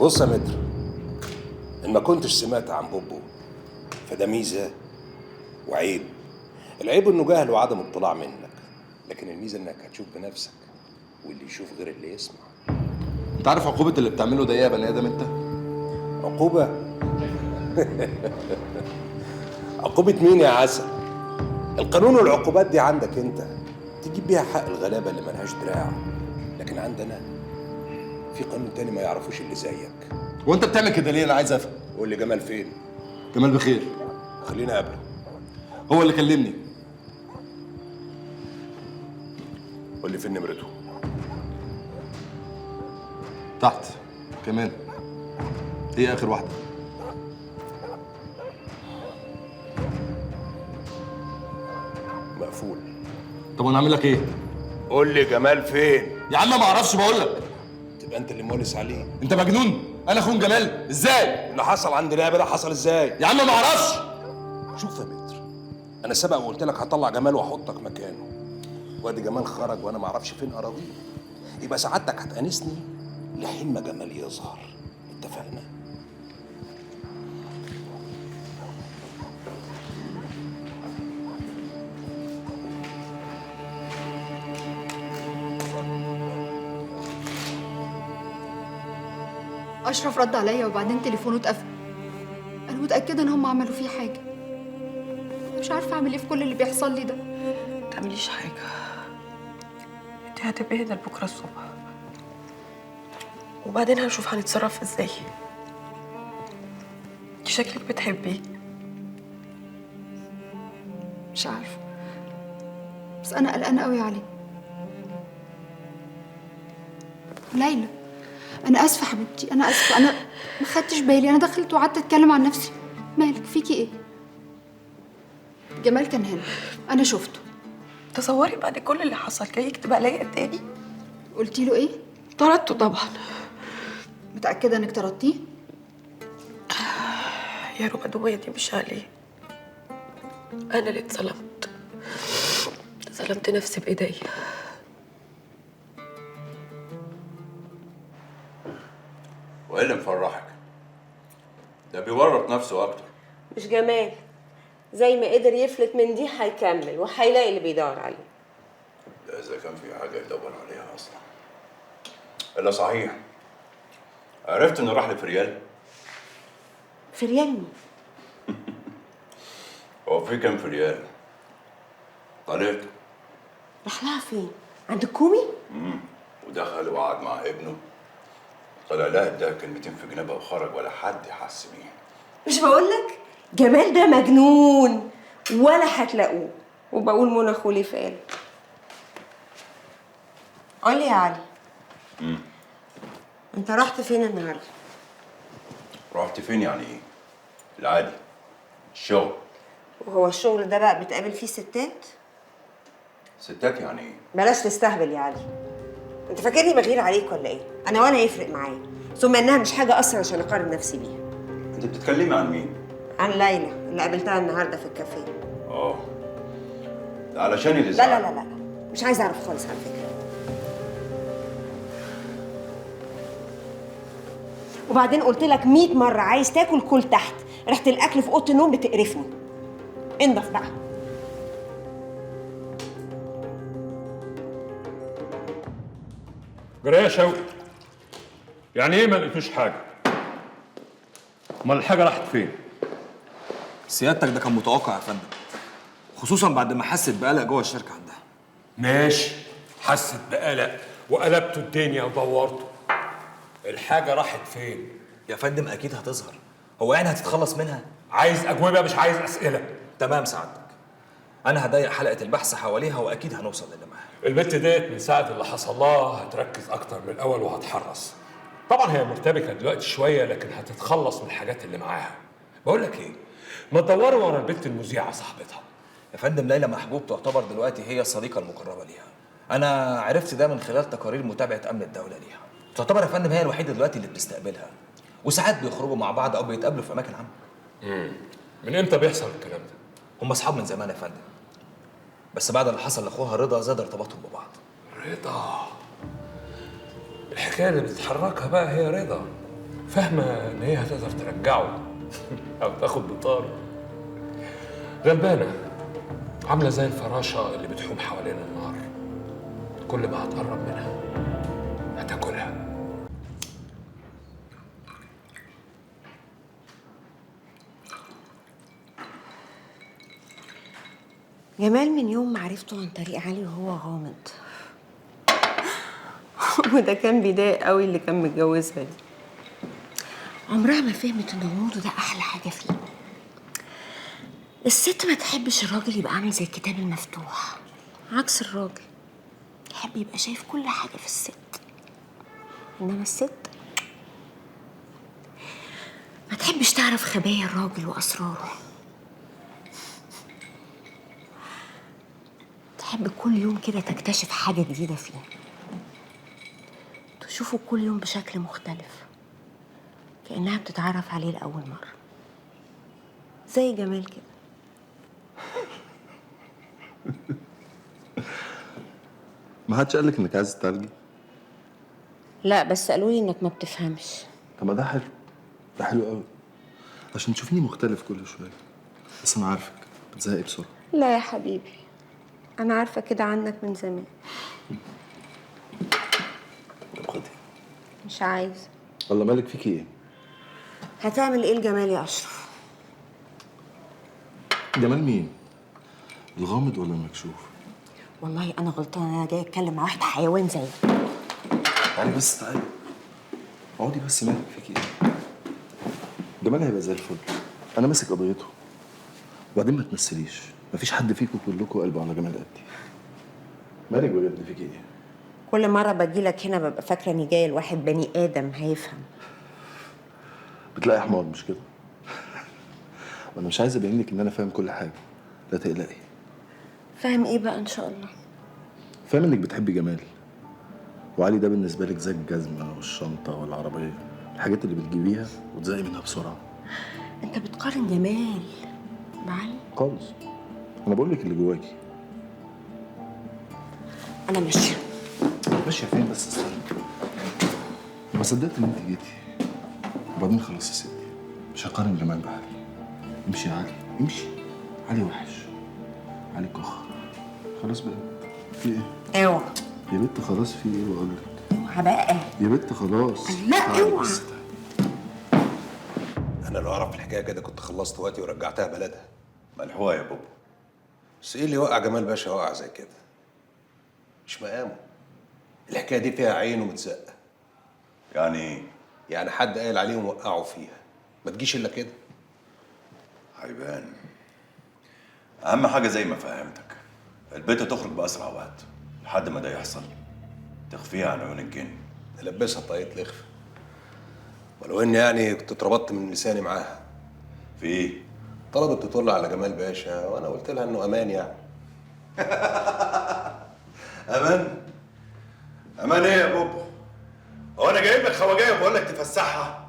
بص يا متر، ان ما كنتش سمعت عن بوبو فده ميزه وعيب. العيب انه جاهل وعدم اطلاع منك، لكن الميزه انك هتشوف بنفسك واللي يشوف غير اللي يسمع. انت عارف عقوبه اللي بتعمله ده ايه يا بني ادم انت؟ عقوبه؟ عقوبة مين يا عسل؟ القانون والعقوبات دي عندك انت تجيب بيها حق الغلابة اللي ملهاش دراع، لكن عندنا في قانون تاني ما يعرفوش اللي زيك. وانت بتعمل كده ليه؟ انا عايز افهم. قول لي جمال فين؟ جمال بخير. خليني اقابله. هو اللي كلمني. قول لي فين نمرته؟ تحت. كمان هي اخر واحده. مقفول. طب وانا اعمل لك ايه؟ قول لي جمال فين؟ يا عم ما اعرفش بقول لك. تبقى انت اللي مولس عليه. انت مجنون؟ انا اخون جمال ازاي؟ اللي حصل عند نائب ده حصل ازاي؟ يا عم ما اعرفش. شوف يا متر، انا سبق وقلت لك هطلع جمال واحطك مكانه، وادي جمال خرج وانا ما اعرفش فين اراضيه. يبقى سعادتك هتأنسني لحين ما جمال يظهر. اتفقنا؟ اشرف رد عليا وبعدين تليفونه اتقفل. انا متاكده ان هم عملوا فيه حاجه. مش عارفه اعمل ايه في كل اللي بيحصل لي ده. ما تعمليش حاجه، انت هتبقي هنا لبكره الصبح، وبعدين هنشوف هنتصرف ازاي. انت شكلك بتحبيه. مش عارفه، بس انا قلقانه قوي عليه. ليلى، انا اسفه حبيبتي، انا اسفه، انا ما خدتش بالي، انا دخلت وقعدت اتكلم عن نفسي. مالك؟ فيكي ايه؟ جمال كان هنا، انا شفته. تصوري بعد كل اللي حصل جاي يكتب عليا تاني؟ قلتي له ايه؟ طردته طبعا. متاكده انك طردتيه؟ يا رب الدمويه دي مش عليه، انا اللي اتظلمت، ظلمت نفسي بايديا. وايه اللي مفرحك؟ ده بيورط نفسه اكتر. مش جمال، زي ما قدر يفلت من دي هيكمل وهيلاقي اللي بيدور عليه. ده اذا كان في حاجه يدور عليها اصلا. الا صحيح، عرفت انه راح لفريال؟ فريال مين؟ هو في كام فريال؟ طلعت راح لها فين؟ عند الكومي؟ ودخل وقعد مع ابنه، طلع لها اداها كلمتين في جنابها وخرج ولا حد حس بيه. مش بقولك جمال ده مجنون ولا هتلاقوه. وبقول منى خليف قال. قول لي يا علي، انت رحت فين النهارده؟ رحت فين يعني ايه؟ العادي، الشغل. وهو الشغل ده بقى بتقابل فيه ستات؟ ستات يعني ايه؟ بلاش تستهبل يا علي. انت فاكرني بغير عليك ولا ايه؟ انا ولا يفرق معايا، ثم انها مش حاجه اصلا عشان اقارن نفسي بيها. انت بتتكلمي عن مين؟ عن ليلى اللي قابلتها النهارده في الكافيه. ده علشان اللي لا لا لا لا، مش عايزه اعرف خالص على فكره. وبعدين قلت لك 100 مره عايز تاكل كل تحت، ريحه الاكل في اوضه النوم بتقرفني. انضف بقى. جرى يا شوقي، يعني ايه ما لقيتوش حاجه؟ امال الحاجه راحت فين؟ سيادتك ده كان متوقع يا فندم، خصوصا بعد ما حست بقلق جوه الشركه عندها. ماشي، حست بقلق وقلبتوا الدنيا ودورتوا. الحاجه راحت فين؟ يا فندم اكيد هتظهر. هو يعني هتتخلص منها؟ عايز اجوبه مش عايز اسئله. تمام سعادتك، انا هضيق حلقه البحث حواليها واكيد هنوصل للي معاها. البت ديت من ساعه اللي حصل لها هتركز اكتر من الاول وهتحرص. طبعا هي مرتبكه دلوقتي شويه، لكن هتتخلص من الحاجات اللي معاها. بقول لك ايه، ما تدوروا ورا البت المذيعه صاحبتها. يا فندم ليلى محبوب تعتبر دلوقتي هي الصديقه المقربه ليها. انا عرفت ده من خلال تقارير متابعه امن الدوله ليها. تعتبر يا فندم هي الوحيده دلوقتي اللي بتستقبلها، وساعات بيخرجوا مع بعض او بيتقابلوا في اماكن عامه. من امتى بيحصل الكلام ده؟ هم اصحاب من زمان يا فندم، بس بعد اللي حصل لاخوها رضا زاد ارتباطهم ببعض. رضا، الحكايه اللي بتتحركها بقى هي رضا، فاهمه ان هي هتقدر ترجعه او تاخد بطاره. غلبانه، عامله زي الفراشه اللي بتحوم حوالين النار، كل ما هتقرب منها هتاكلها. جمال من يوم ما عرفته عن طريق علي وهو غامض وده كان بيضايق قوي اللي كان متجوزها دي. عمرها ما فهمت ان غموضه ده احلى حاجه فيه. الست ما تحبش الراجل يبقى عامل زي الكتاب المفتوح، عكس الراجل يحب يبقى شايف كل حاجه في الست. انما الست ما تحبش تعرف خبايا الراجل واسراره، تحب كل يوم كده تكتشف حاجه جديده فيه، تشوفه كل يوم بشكل مختلف، كأنها بتتعرف عليه لأول مرة، زي جمال كده. ما حدش قالك انك عايزه تتعالجي؟ لا بس قالوا لي انك ما بتفهمش. طب ما ده حلو، ده حلو قوي عشان تشوفيني مختلف كل شويه. بس انا عارفك بتزهقي بسرعه. لا يا حبيبي، انا عارفه كده عنك من زمان. طب خدي. مش عايزه. والله مالك فيكي ايه؟ هتعمل ايه لجمال يا اشرف؟ جمال مين؟ الغامض ولا المكشوف؟ والله انا غلطانه، انا جايه اتكلم مع واحد حيوان زيك. تعالي بس تعالي، اقعدي بس. مالك فيكي ايه؟ جمال هيبقى زي الفل، انا ماسك قضيته. وبعدين ما تمثليش، مفيش حد فيكم كلكم قلبه على جمال قدي. مالك بجد فيكي ايه؟ كل مره باجيلك هنا ببقى فاكره اني جايه لواحد بني ادم هيفهم. بتلاقي حمار مش كده؟ وانا مش عايز ابين لك ان انا فاهم كل حاجه، لا تقلقي. فاهم ايه بقى ان شاء الله؟ فاهم انك بتحبي جمال، وعلي ده بالنسبه لك زي الجزمه والشنطه والعربيه، الحاجات اللي بتجيبيها وتزهقي منها بسرعه. انت بتقارن جمال بعلي؟ خالص، انا بقول لك اللي جواكي. انا ماشيه. ماشيه فين بس؟ استنى، ما صدقت ان انت جيتي. وبعدين خلاص يا ستي، مش هقارن جمال بعلي. امشي يا علي، امشي. علي وحش، علي كخ. خلاص بقى، في ايه؟ اوعى يا بنت خلاص، في ايه بقول لك؟ اوعى بقى يا بنت خلاص. لا اوعى. انا لو اعرف الحكايه كده كنت خلصت وقتي ورجعتها بلدها. ملحوقه يا بابا. بس ايه اللي يوقع جمال باشا وقع زي كده؟ مش مقامه. الحكايه دي فيها عين ومتزقه. يعني ايه؟ يعني حد قايل عليهم وقعوا فيها، ما تجيش الا كده. هيبان. اهم حاجه زي ما فهمتك، البيت تخرج باسرع وقت. لحد ما ده يحصل تخفيها عن عيون الجن. نلبسها طاقية لخفة. ولو اني يعني كنت اتربطت من لساني معاها. في ايه؟ طلبت تطل على جمال باشا وانا قلت لها انه امان يعني. امان؟ امان ايه يا بابا؟ هو انا جايب لك خواجايه وبقول لك تفسحها؟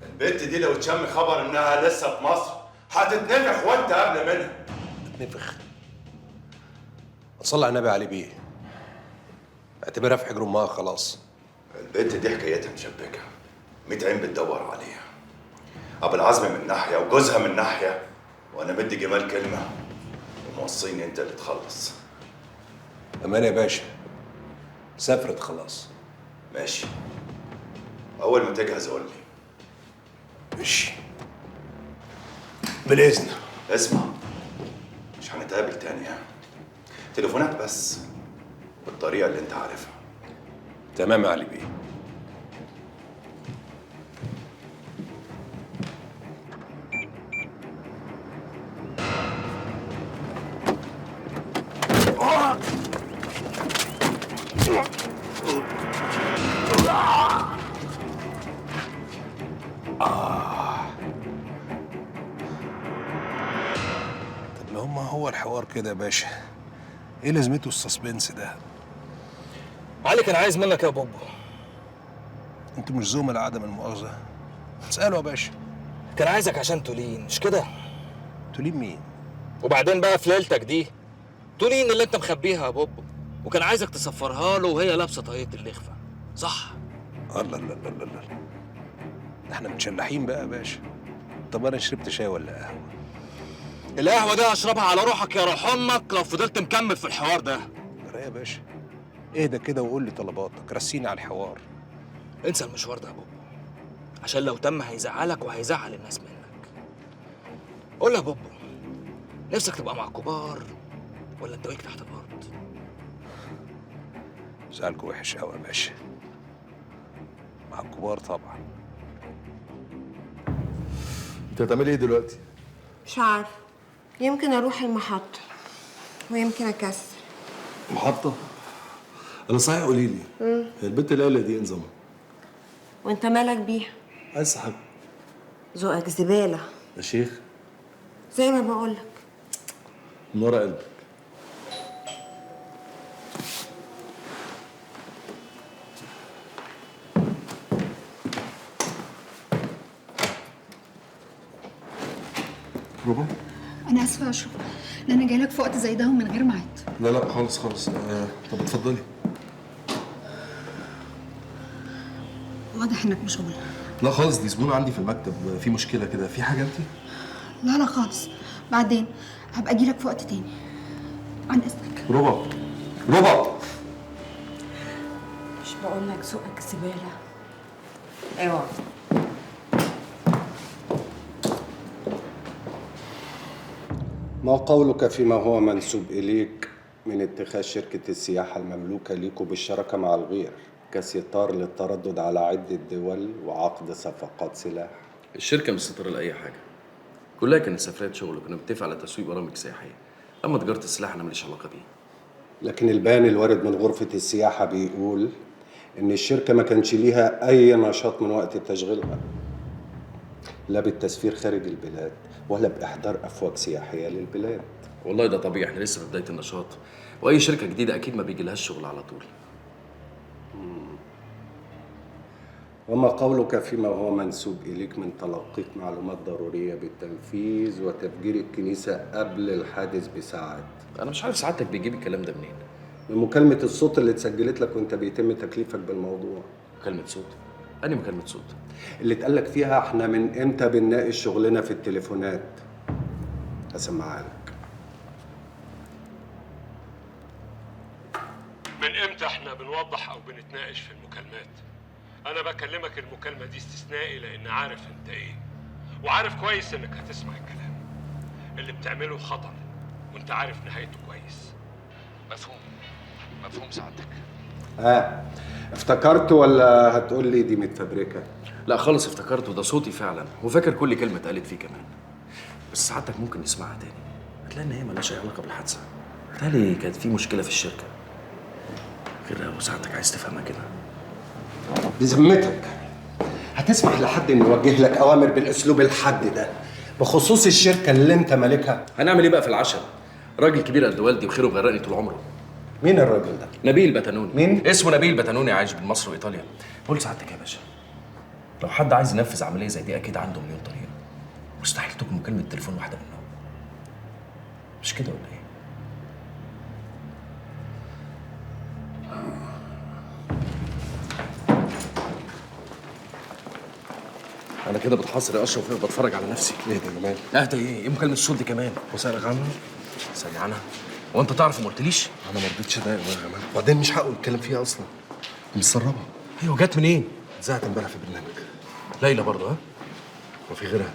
البنت دي لو تشم خبر انها لسه في مصر هتتنفخ وانت قبل منها. تتنفخ؟ صلى على النبي علي بيه. اعتبرها في حجر امها خلاص. البنت دي حكايتها مشبكه، 100 عين بتدور عليها. ابو العزم من ناحيه وجوزها من ناحيه، وانا مدي جمال كلمه وموصيني انت اللي تخلص. امان يا باشا، سافرت خلاص. ماشي، اول ما تجهز قول لي. ماشي بالاذن. اسمع، مش هنتقابل تاني ها؟ تليفونات بس بالطريقه اللي انت عارفها. تمام يا علي بيه. طب ما هو الحوار كده يا باشا، ايه لازمته السسبنس ده؟ علي كان عايز منك يا بوبو. انت مش زملاء عدم المؤاخذه؟ اساله يا باشا. كان عايزك عشان تولين، مش كده؟ تولين مين؟ وبعدين بقى في ليلتك دي تولين اللي انت مخبيها يا بوبو، وكان عايزك تسفرها له وهي لابسه طاقية اللخفه، صح؟ الله الله الله الله، ده احنا متشلحين بقى يا باشا. طب انا شربت شاي ولا قهوه؟ القهوه دي هشربها على روحك يا روح امك لو فضلت مكمل في الحوار ده. يا باشا اهدى كده وقول لي طلباتك، رسيني على الحوار. انسى المشوار ده يا بوبو، عشان لو تم هيزعلك وهيزعل الناس منك. قول لي يا بوبو، نفسك تبقى مع كبار ولا انت واقف تحت الارض؟ زعلكوا وحش قوي يا باشا. مع الكبار طبعا. انت هتعملي ايه دلوقتي؟ مش عارف، يمكن اروح المحطة ويمكن اكسر. محطة؟ انا صحيح قولي لي، هي البنت ليلى دي انظمها؟ وانت مالك بيها؟ عايز صاحب. ذوقك زبالة يا شيخ زي ما بقولك. من ورا قلبك. ربع؟ انا اسفه يا اشرف، لان انا جايلك في وقت زي ده ومن غير ميعاد. لا لا خالص خالص. طب اتفضلي. واضح انك مشغول. لا خالص، دي زبونة عندي في المكتب، في مشكلة كده. في حاجة انت؟ لا لا خالص، بعدين هبقى اجيلك في وقت تاني. عن اذنك. ربع ربع. مش بقولك ذوقك زبالة؟ اوعى. ما قولك فيما هو منسوب إليك من اتخاذ شركة السياحة المملوكة ليكوا بالشراكة مع الغير كستار للتردد على عدة دول وعقد صفقات سلاح؟ الشركة مش ستارة لأي حاجة، كلها كانت سفريات شغل وكنا بنتفق على تسويق برامج سياحية. أما تجارة السلاح أنا ماليش علاقة بيه. لكن البيان الوارد من غرفة السياحة بيقول إن الشركة ما كانش ليها أي نشاط من وقت تشغيلها، لا بالتسفير خارج البلاد ولا بإحضار أفواج سياحية للبلاد. والله ده طبيعي، احنا لسه في بداية النشاط، وأي شركة جديدة أكيد ما بيجيلهاش شغل على طول. وما قولك فيما هو منسوب إليك من تلقيك معلومات ضرورية بالتنفيذ وتفجير الكنيسة قبل الحادث بساعات؟ أنا مش عارف سعادتك بيجيب الكلام ده منين؟ من مكالمة الصوت اللي اتسجلت لك وأنت بيتم تكليفك بالموضوع. مكالمة صوت؟ أنهي مكالمة صوت؟ اللي اتقال لك فيها إحنا من إمتى بنناقش شغلنا في التليفونات. هسمعها لك. من امتى احنا بنوضح او بنتناقش في المكالمات؟ انا بكلمك المكالمه دي استثنائي لان عارف انت ايه، وعارف كويس انك هتسمع الكلام اللي بتعمله خطر، وانت عارف نهايته كويس. مفهوم؟ مفهوم سعادتك؟ افتكرت ولا هتقول لي دي متفبركه؟ لا خالص افتكرت، وده صوتي فعلا، وفاكر كل كلمة اتقالت فيه كمان. بس سعادتك ممكن نسمعها تاني، هتلاقي إن هي مالهاش أي علاقة بالحادثة. بالتالي كانت في مشكلة في الشركة، غير لو سعادتك عايز تفهمها كده. بذمتك هتسمح لحد انه يوجه لك اوامر بالاسلوب الحاد ده بخصوص الشركه اللي انت مالكها؟ هنعمل ايه بقى في العشاء؟ راجل كبير قد والدي وخيره مغرقني طول عمره. مين الراجل ده؟ نبيل بتنوني. مين؟ اسمه نبيل بتنوني، عايش بين مصر وايطاليا. بقول سعادتك يا باشا، لو حد عايز ينفذ عمليه زي دي اكيد عنده مليون طريقه، مستحيل تكون مكالمه تليفون واحده منهم. مش كده ولا ايه؟ انا كده بتحصر يا اشرف وبتفرج على نفسي. ايه ده يا جمال؟ اهدى ايه؟ ايه مكالمه الصوت دي كمان؟ وسألك عنها؟ سألني عنها؟ هو انت تعرف وما قلتليش؟ انا ما رضيتش اضايق يا جمال، وبعدين مش حقه يتكلم فيها اصلا. مسربه. ايوه جت منين؟ اتذاعت امبارح في برنامج. ليلى برضه ها؟ وفي غيرها.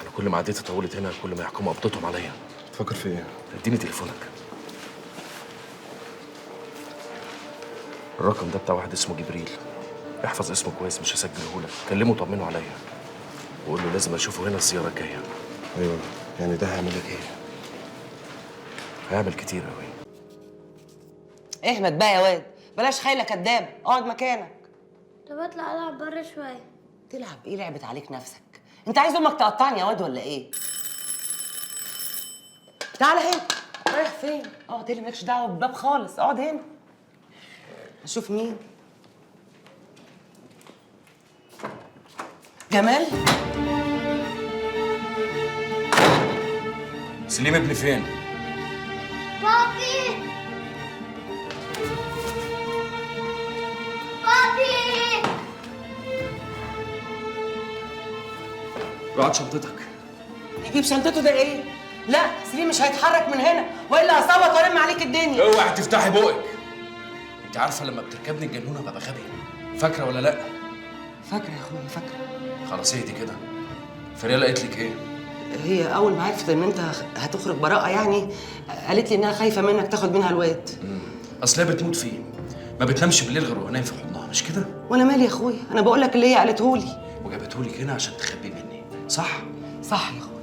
انا كل ما عديت طولت هنا كل ما يحكموا قبضتهم عليا. تفكر في ايه؟ اديني تليفونك. الرقم ده بتاع واحد اسمه جبريل، احفظ اسمه كويس، مش هسجله لك. كلمه وطمنه عليا وقول له لازم اشوفه هنا الزياره الجايه. ايوه يعني ده هيعمل لك ايه؟ هيعمل كتير قوي. اهمت بقى يا واد، بلاش خايله كداب، اقعد مكانك. طب اطلع العب بره شويه. تلعب ايه؟ لعبت عليك نفسك. انت عايز امك تقطعني يا واد ولا ايه؟ تعالى هنا. رايح فين؟ اقعد هنا، مالكش دعوه بالباب خالص، اقعد هنا. اشوف مين؟ جمال؟ سليم ابني فين؟ بابي بابي روح هات شنطتك. يجيب شنطته ده ايه؟ لا سليم مش هيتحرك من هنا والا هصوت والم عليك الدنيا. اوعي تفتحي بقك. انت عارفه لما بتركبني الجنونه ببقى غبي، فاكره ولا لا؟ فاكره يا اخويا فاكره. خلاص اهدي كده. فريال قالت لك ايه؟ هي اول ما عرفت ان انت هتخرج براءه يعني قالت لي انها خايفه منك تاخد منها الواد. اصل هي بتموت فيه، ما بتنامش بالليل غير وهو نايم في حضنها، مش كده؟ وانا مالي يا اخويا، انا بقول لك اللي هي قالته لي. وجابته لك هنا عشان تخبيه مني، صح؟ صح يا اخويا.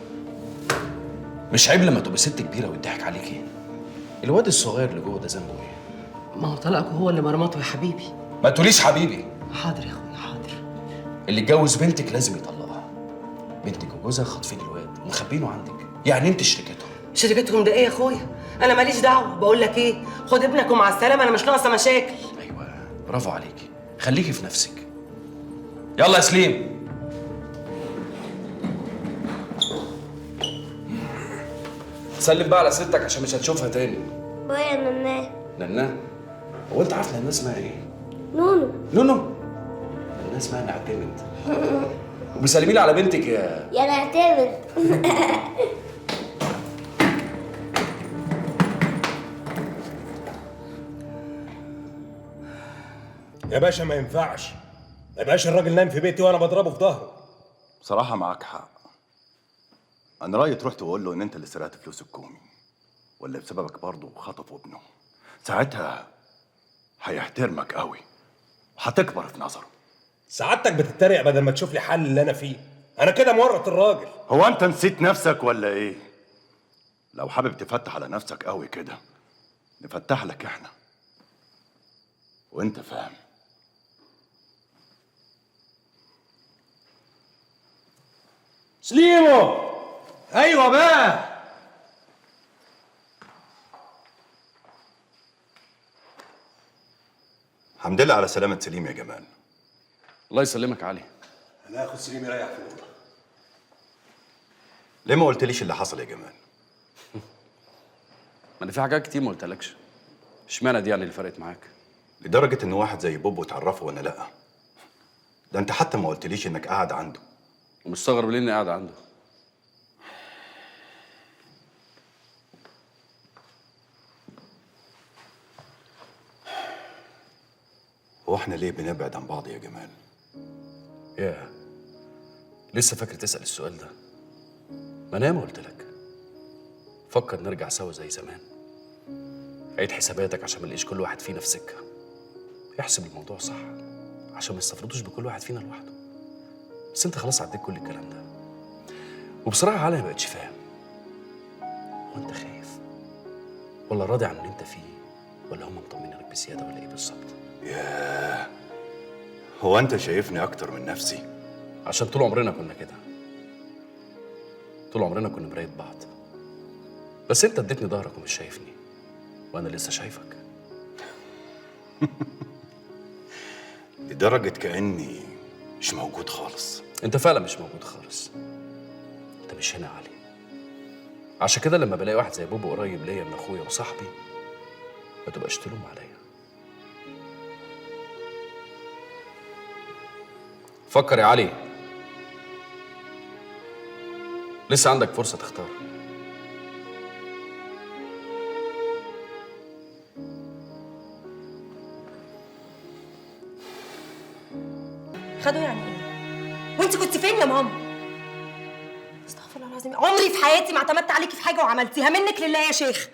مش عيب لما تبقى ست كبيره ويضحك عليكي؟ الواد الصغير اللي جوه ده ذنبه ايه؟ ما هو طلقك هو اللي مرمطه يا حبيبي. ما تقوليش حبيبي. حاضر يا اخويا حاضر. اللي اتجوز بنتك لازم يطلقها. بنتك وجوزها خاطفين الواد ومخبينه عندك، يعني انت شريكتهم. شركتهم ده ايه يا اخويا؟ انا ماليش دعوه، بقول لك ايه، خد ابنك ومع السلامه، انا مش ناقصه مشاكل. برافو عليكي، خليكي في نفسك. يلا يا سليم. سلم بقى على ستك عشان مش هتشوفها تاني. باي يا نانا. نانا؟ هو انت عارف نانا اسمها ايه؟ نونو. نونو؟ نانا اسمها نعتمد. وبسلمي لي على بنتك يا نعتمد. يا باشا ما ينفعش، ما يبقاش الراجل نايم في بيتي وانا بضربه في ظهره. بصراحة معاك حق. أنا رأيي تروح تقول له إن أنت اللي سرقت فلوس الكومي، ولا بسببك برضه خطفوا ابنه. ساعتها هيحترمك قوي وهتكبر في نظره. سعادتك بتتريق بدل ما تشوف لي حل اللي أنا فيه. أنا كده مورط الراجل. هو أنت نسيت نفسك ولا إيه؟ لو حابب تفتح على نفسك قوي كده نفتح لك إحنا، وأنت فاهم. سليمو. ايوه بقى. الحمد لله على سلامة سليم يا جمال. الله يسلمك علي. انا هاخد سليم يريح في الاوضه. ليه ما قلتليش اللي حصل يا جمال؟ ما انا في حاجات كتير ما قلتلكش. اشمعنى دي يعني اللي فرقت معاك؟ لدرجة إن واحد زي بوبو تعرفه وأنا لأ. ده أنت حتى ما قلتليش إنك قاعد عنده. ومستغرب ليه إني قاعد عنده؟ هو احنا ليه بنبعد عن بعض يا جمال؟ ياه، لسه فاكر تسأل السؤال ده؟ ما انا ما قلت لك فكر نرجع سوا زي زمان. عيد حساباتك عشان ما نلاقيش كل واحد فينا في سكه. احسب الموضوع صح عشان ما يستفردوش بكل واحد فينا لوحده. بس انت خلاص عديت كل الكلام ده. وبصراحه علي ما بقتش فاهم، هو انت خايف ولا راضي عن اللي انت فيه، ولا هم مطمنينك بزياده، ولا ايه بالظبط؟ ياه، هو انت شايفني اكتر من نفسي؟ عشان طول عمرنا كنا كده، طول عمرنا كنا مراية بعض. بس انت اديتني ظهرك ومش شايفني، وانا لسه شايفك. لدرجة كأني مش موجود خالص. انت فعلا مش موجود خالص. انت مش هنا يا علي. عشان كده لما بلاقي واحد زي بوبو قريب ليا من اخويا وصاحبي ما تبقاش تلوم عليا. فكر يا علي، لسه عندك فرصة تختار. خدوا يعني ايه؟ وانت كنت فين يا ماما؟ استغفر الله العظيم، عمري في حياتي ما اعتمدت عليكي في حاجه وعملتيها، منك لله يا شيخ.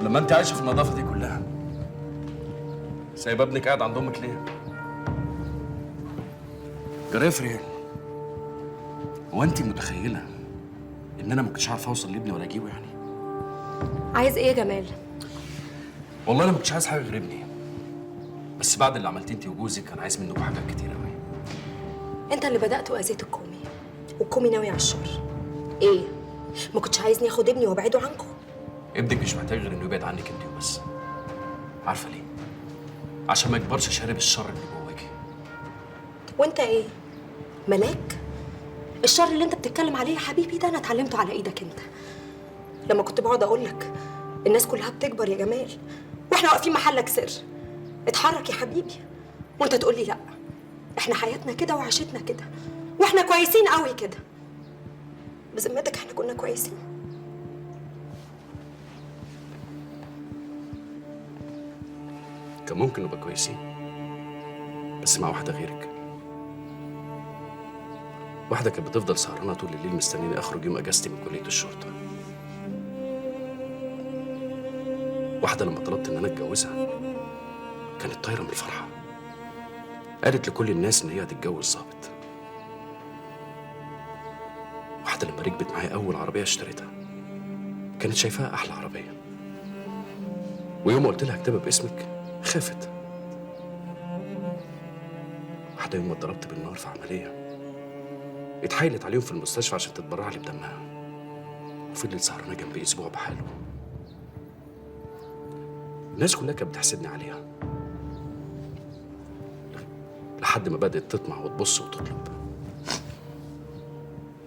لما انت عايشه في النظافه دي كلها سايبه ابنك قاعد عند امك ليه؟ جرى فريال، هو انت متخيله ان انا ما كنتش عارف اوصل لابني ولا اجيبه يعني؟ عايز ايه يا جمال؟ والله انا ما كنتش عايز حاجه غير ابني، بس بعد اللي عملتيه انت وجوزك كان عايز منكم حاجات كتير قوي. انت اللي بدأت واذيت الكومي، والكومي ناوي على الشر. ايه؟ ما كنتش عايزني اخد ابني وابعده عنكم؟ ابنك مش محتاج غير انه يبعد عنك انت وبس. عارفه ليه؟ عشان ما يكبرش شارب الشر اللي جواكي. وانت ايه؟ ملاك؟ الشر اللي انت بتتكلم عليه يا حبيبي ده انا اتعلمته على ايدك انت. لما كنت بقعد اقول لك الناس كلها بتكبر يا جمال واحنا واقفين محلك سر، اتحرك يا حبيبي وانت تقول لي لا. احنا حياتنا كده وعيشتنا كده واحنا كويسين قوي كده. بذمتك احنا كنا كويسين؟ كان ممكن نبقى كويسين، بس مع واحدة غيرك. واحدة كانت بتفضل سهرانة طول الليل مستنيني أخرج يوم أجازتي من كلية الشرطة. واحدة لما طلبت إن أنا أتجوزها كانت طايرة من الفرحة. قالت لكل الناس إن هي هتتجوز ظابط. واحدة لما ركبت معايا أول عربية اشتريتها كانت شايفاها أحلى عربية، ويوم ما قلت لها اكتبها باسمك خافت. واحدة يوم ما اتضربت بالنار في عملية اتحايلت عليهم في المستشفى عشان تتبرع لي بدمها، وفضلت سهرانة جنبي أسبوع بحاله. الناس كلها كانت بتحسدني عليها لحد ما بدأت تطمع وتبص وتطلب.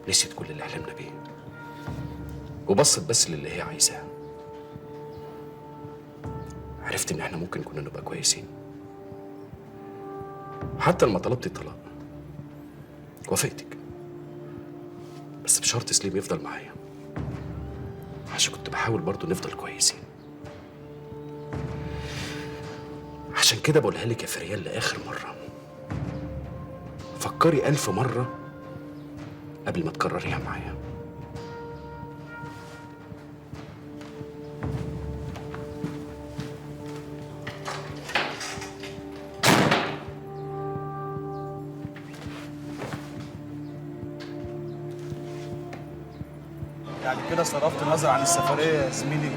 نسيت كل اللي حلمنا بيه وبصت بس للي هي عايزاه. عرفت إن إحنا ممكن كنا نبقى كويسين. حتى لما طلبت الطلاق وافقتك، بس بشرط سليم يفضل معايا، عشان كنت بحاول برضه نفضل كويسين. عشان كده بقولها لك يا فريال لآخر مرة، فكري 1000 مرة قبل ما تكرريها معايا. يعني كده صرفت النظر عن السفرية يا زميلي؟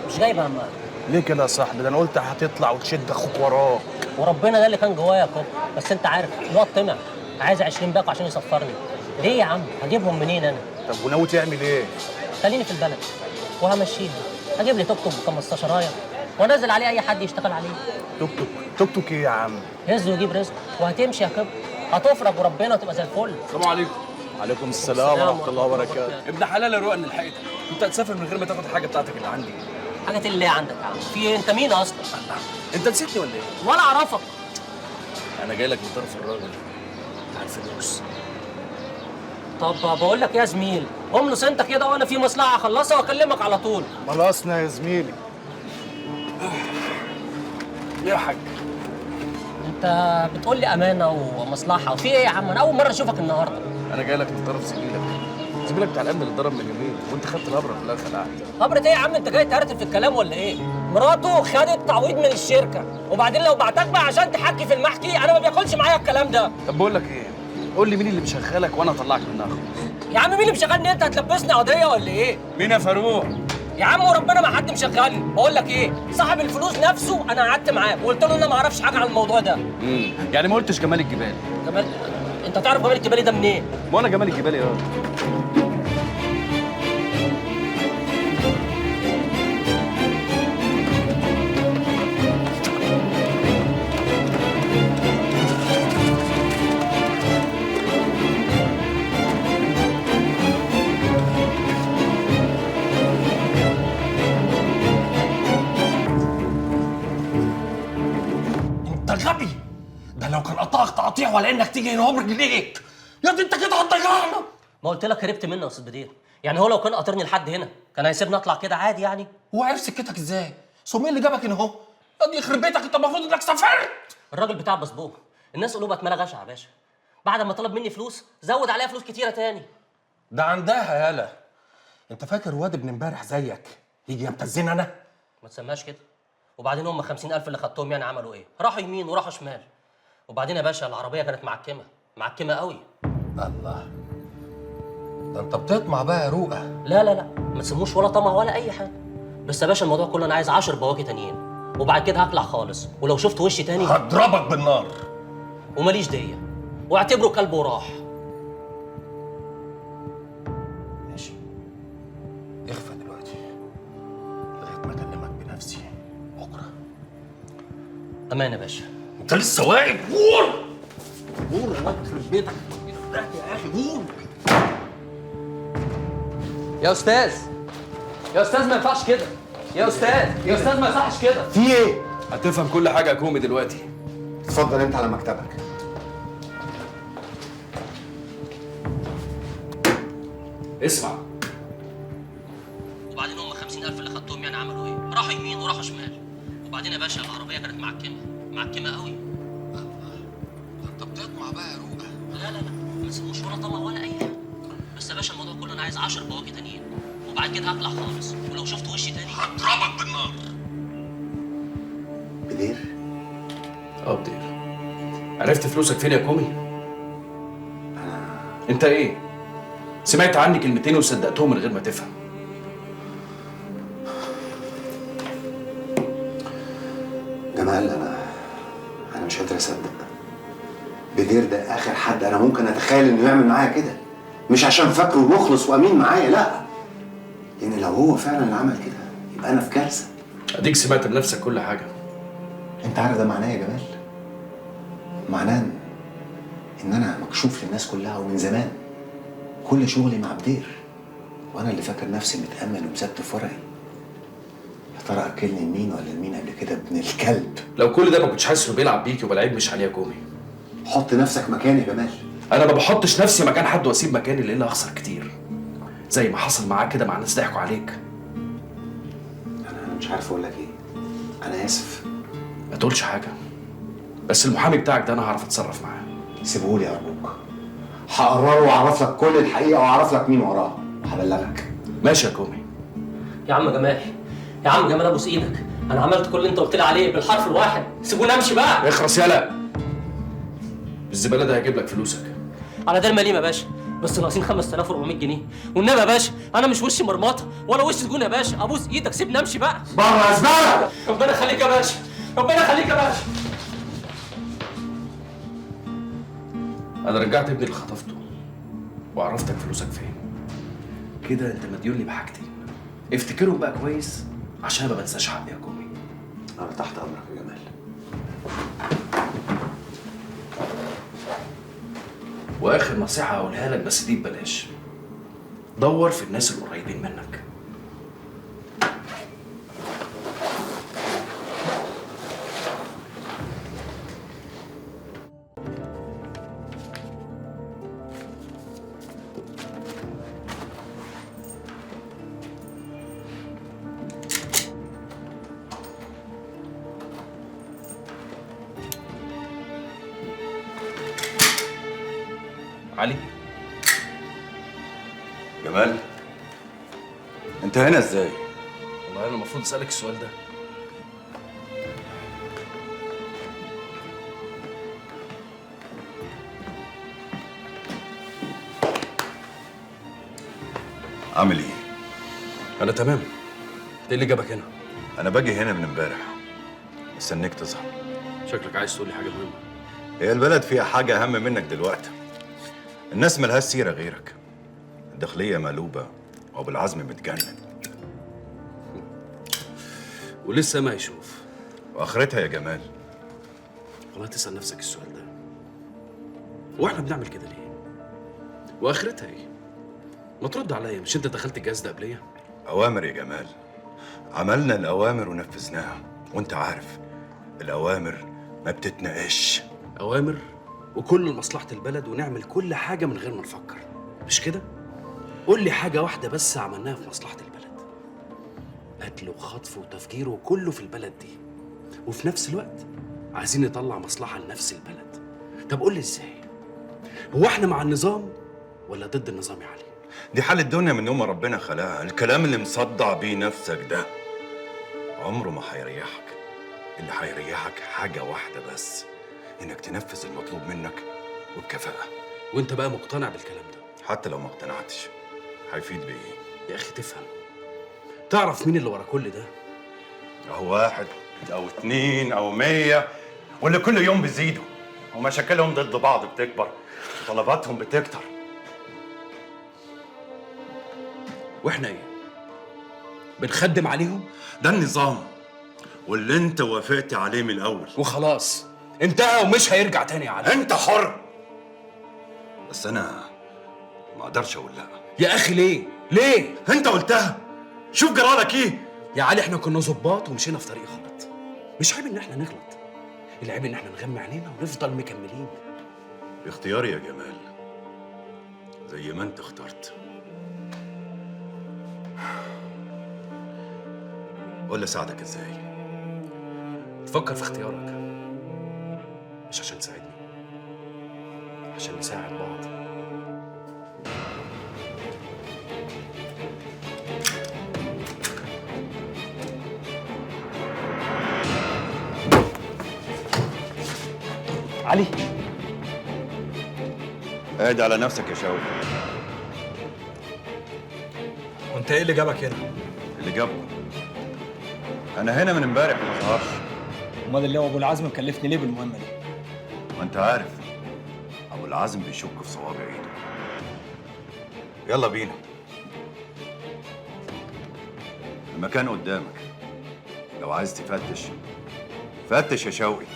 مش جايبه همها. ليه كده يا صاحبي؟ ده انا قلت هتطلع وتشد اخوك وراك. وربنا ده اللي كان جوايا يا كوب، بس انت عارف الواد طمع عايز 20 باكو عشان يسفرني. ليه يا عم؟ هجيبهم منين انا؟ طب وناوي تعمل ايه؟ خليني في البلد وهمشيها. هجيب لي توك توك ب 15 وانزل عليه اي حد يشتغل عليه. توك توك؟ توك توك ايه يا عم؟ رزق ويجيب رزق وهتمشي يا كوب، هتفرج وربنا وتبقى زي الفل. السلام عليكم. عليكم السلام ورحمة الله وبركاته. ابن حلال يا روقا ان لحقتك، كنت هتسافر من غير ما تاخد الحاجة بتاعتك اللي عندي. حاجة اللي عندك يا عم؟ في ايه؟ انت مين اصلا؟ انت نسيتني ولا ايه؟ ولا اعرفك. انا جاي لك من طرف الراجل بتاع الفلوس. طب بقول لك يا زميل، املص انت كده وانا في مصلحة اخلصها واكلمك على طول. ملصنا يا زميلي. ليه يا حاج؟ انت بتقول لي امانة ومصلحة وفي ايه يا عم؟ انا اول مرة اشوفك النهارده. انا جاي لك من طرف زميلك بتاع الامن اللي اتضرب من يومين وانت خدت الابره في الاخر قعدت. خبرة ايه يا عم؟ انت جاي تهرتل في الكلام ولا ايه؟ مراته خدت تعويض من الشركة، وبعدين لو بعتك بقى عشان تحكي في المحكي انا ما بياكلش معايا الكلام ده. طب بقول لك ايه؟ قول لي مين اللي مشغلك وانا اطلعك منها خالص. يا عم مين اللي مشغلني؟ انت هتلبسني قضية ولا ايه؟ مين يا فاروق؟ يا عم وربنا ما حد مشغلني. بقول لك ايه؟ صاحب الفلوس نفسه انا قعدت معاه وقلت له انا ما اعرفش حاجة عن الموضوع ده. يعني ما قلتش جمال الجبالي؟ جمال؟ انت تعرف جمال الجبالي ده منين؟ ما انا جمال الجبالي انت غبي. ده لو كان قطعك تقطيع ولا انك تيجي هنا عمرك ليك. يا دي انت كده هتضيعنا. ما قلت لك هربت منه يا استاذ بدير. يعني هو لو كان قاطرني لحد هنا كان هيسيبني اطلع كده عادي يعني. هو عرف سكتك ازاي؟ سمير اللي جابك هنا اهو. يا دي يخرب بيتك، انت المفروض انك سافرت. الراجل بتاع بصبوه الناس قلوبها اتملى غشع يا باشا. بعد ما طلب مني فلوس زود عليها فلوس كتيره تاني. ده عندها يالا. انت فاكر واد ابن امبارح زيك يجي يبتزني انا؟ ما تسماش كده. وبعدين هم 50,000 اللي خدتهم يعني عملوا ايه؟ راحوا يمين وراحوا شمال. وبعدين يا باشا العربيه كانت معكمه قوي. الله، ده انت بتطمع بقى يا روقه. لا ما تسموش ولا طمع ولا اي حاجه. بس يا باشا الموضوع كله انا عايز 10 بواكي تانيين، وبعد كده هقلع خالص، ولو شفت وشي تاني هضربك بالنار. وماليش ديه، واعتبره كلب وراح. ماشي، اخفى دلوقتي لغايه ما اكلمك بنفسي بكره. امان يا باشا. انت لسه واقف؟ قول قول يا واد يخرب بيتك يا اخي، قول. يا استاذ ما ينفعش كده. يا استاذ ما يصحش كده. في ايه؟ هتفهم كل حاجه يا كومي دلوقتي. اتفضل انت على مكتبك. اسمع، وبعدين هم 50,000 اللي خدتهم يعني عملوا ايه؟ راحوا يمين وراحوا شمال. وبعدين يا باشا العربيه كانت معكمه قوي. انت بتطمع بقى يا روقه. لا لا لا، ما تسيبوش ولا طمع ولا اي حاجه. بس يا باشا الموضوع كله انا عايز 10 بواقي تانيين، وبعد كده هطلع خالص، ولو شفت وشي تاني هضربك بالنار. بدير؟ بدير. عرفت فلوسك فين يا كومي؟ انت ايه؟ سمعت عني كلمتين وصدقتهم من غير ما تفهم. جمال، انا مش قادر اصدق. بدير ده اخر حد انا ممكن اتخيل انه يعمل معايا كده. مش عشان فاكره مخلص وامين معايا، لا، لان لو هو فعلا اللي عمل كده يبقى انا في كارثه. اديك سمعت بنفسك كل حاجه. انت عارف ده معناه يا جمال؟ معناه ان انا مكشوف للناس كلها ومن زمان. كل شغلي مع بدير، وانا اللي فاكر نفسي متامن ومستف ورقي. يا ترى اكلني لمين ولا لمين قبل كده ابن الكلب؟ لو كل ده ما كنتش حاسس انه بيلعب بيكي وبلعب مش عليه يا كومي. حط نفسك مكاني يا جمال. انا ما بحطش نفسي مكان حد واسيب مكاني لان هخسر كتير، زي ما حصل معاك كده مع ناس ضحكوا عليك. انا مش عارف اقول لك ايه. انا اسف. ما تقولش حاجه، بس المحامي بتاعك ده انا هعرف اتصرف معاه. سيبهولي ارجوك. هقرره واعرف لك كل الحقيقه واعرف لك مين وراها وهبلغك. ماشي يا كومي. يا عم جمال، يا عم جمال ابوس ايدك، انا عملت كل اللي انت قلت لي عليه بالحرف الواحد. سيبوني امشي بقى. اخرس يالا. الزباله ده هيجيب لك فلوسك. على ده المليم يا باشا، بس ناقصين 5400 جنيه. والنبي يا باشا انا مش وشي مرمطه ولا وش سجون يا باشا، ابوس ايدك سيبني امشي بقى. بره يا زباله. ربنا يخليك يا باشا، ربنا يخليك يا باشا. انا رجعت ابني اللي خطفته وعرفتك فلوسك فين. كده انت مديون لي بحاجتين، افتكرهم بقى كويس عشان ما بنساش حقي يا كومي. انا تحت امرك يا جمال. واخر نصيحه هقولها لك بس دي ببلاش، دور في الناس القريبين منك. علي. جمال، انت هنا ازاي؟ والله انا المفروض اسالك السؤال ده. عامل ايه؟ انا تمام. ايه اللي جابك هنا؟ انا باجي هنا من امبارح، مستنيك تظهر. شكلك عايز تقول لي حاجه مهمه. هي البلد فيها حاجه اهم منك دلوقتي. الناس ملهاش سيره غيرك. الداخليه مقلوبه وابو العزم متجنن. ولسه ما يشوف. واخرتها يا جمال؟ والله تسال نفسك السؤال ده. واحنا بنعمل كده ليه؟ واخرتها ايه؟ ما ترد عليا، مش انت دخلت الجهاز ده قبليه؟ اوامر يا جمال. عملنا الاوامر ونفذناها، وانت عارف الاوامر ما بتتناقش. اوامر وكل لمصلحه البلد ونعمل كل حاجه من غير ما نفكر، مش كده؟ قول لي حاجه واحده بس عملناها في مصلحه البلد. قتل وخطف وتفجير وكله في البلد دي، وفي نفس الوقت عايزين نطلع مصلحه لنفس البلد. طب قول لي ازاي؟ هو احنا مع النظام ولا ضد النظام يا علي؟ دي حال الدنيا من يوم ما ربنا خلقها. الكلام اللي مصدع بيه نفسك ده عمره ما هيريحك. اللي هيريحك حاجه واحده بس، انك تنفذ المطلوب منك وبكفاءه. وانت بقى مقتنع بالكلام ده؟ حتى لو ما اقتنعتش هيفيد بايه؟ يا اخي تفهم، تعرف مين اللي ورا كل ده؟ اهو واحد او اتنين او 100 واللي كل يوم بيزيدوا، ومشاكلهم ضد بعض بتكبر وطلباتهم بتكتر. واحنا ايه؟ بنخدم عليهم؟ ده النظام واللي انت وافقت عليه من الاول وخلاص انتهى ومش هيرجع تاني يا علي. انت حر، بس انا ما اقدرش اقول لا. يا اخي ليه؟ ليه؟ انت قلتها. شوف جرالك ايه يا علي. احنا كنا ظباط ومشينا في طريق غلط. مش عيب ان احنا نغلط، العيب ان احنا نغمى عينينا ونفضل مكملين. اختياري يا جمال، زي ما انت اخترت. قول لي اساعدك ازاي؟ تفكر في اختيارك، مش عشان تساعدني، عشان نساعد بعض. علي، اهدى على نفسك يا شوقي. وانت ايه اللي جابك هنا؟ اللي جابكم انا هنا من امبارح ما ظهرش. امال اللي هو ابو العزم مكلفني ليه بالمهمه دي؟ ما انت عارف ابو العزم بيشك في صوابع ايده. يلا بينا، المكان قدامك، لو عايز تفتش فتش يا شوقي.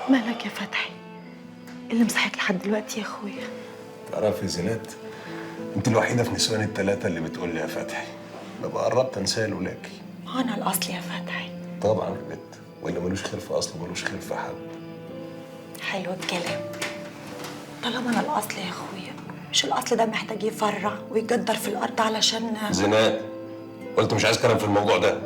مالك يا فتحي؟ اللي مصحيك لحد دلوقتي يا اخويا؟ تعرفي يا زينات، انت الوحيده في نسوان الثلاثه اللي بتقول لي يا فتحي. ببقى قربت انساه لولاكي. ما انا الاصل يا فتحي. طبعا يا بنت، واللي ملوش خير في اصله ملوش خير في حد. حلو الكلام. طالما انا الاصل يا اخويا، مش الاصل ده محتاج يفرع ويجدر في الارض علشان زينات، قلت مش عايز كلام في الموضوع ده.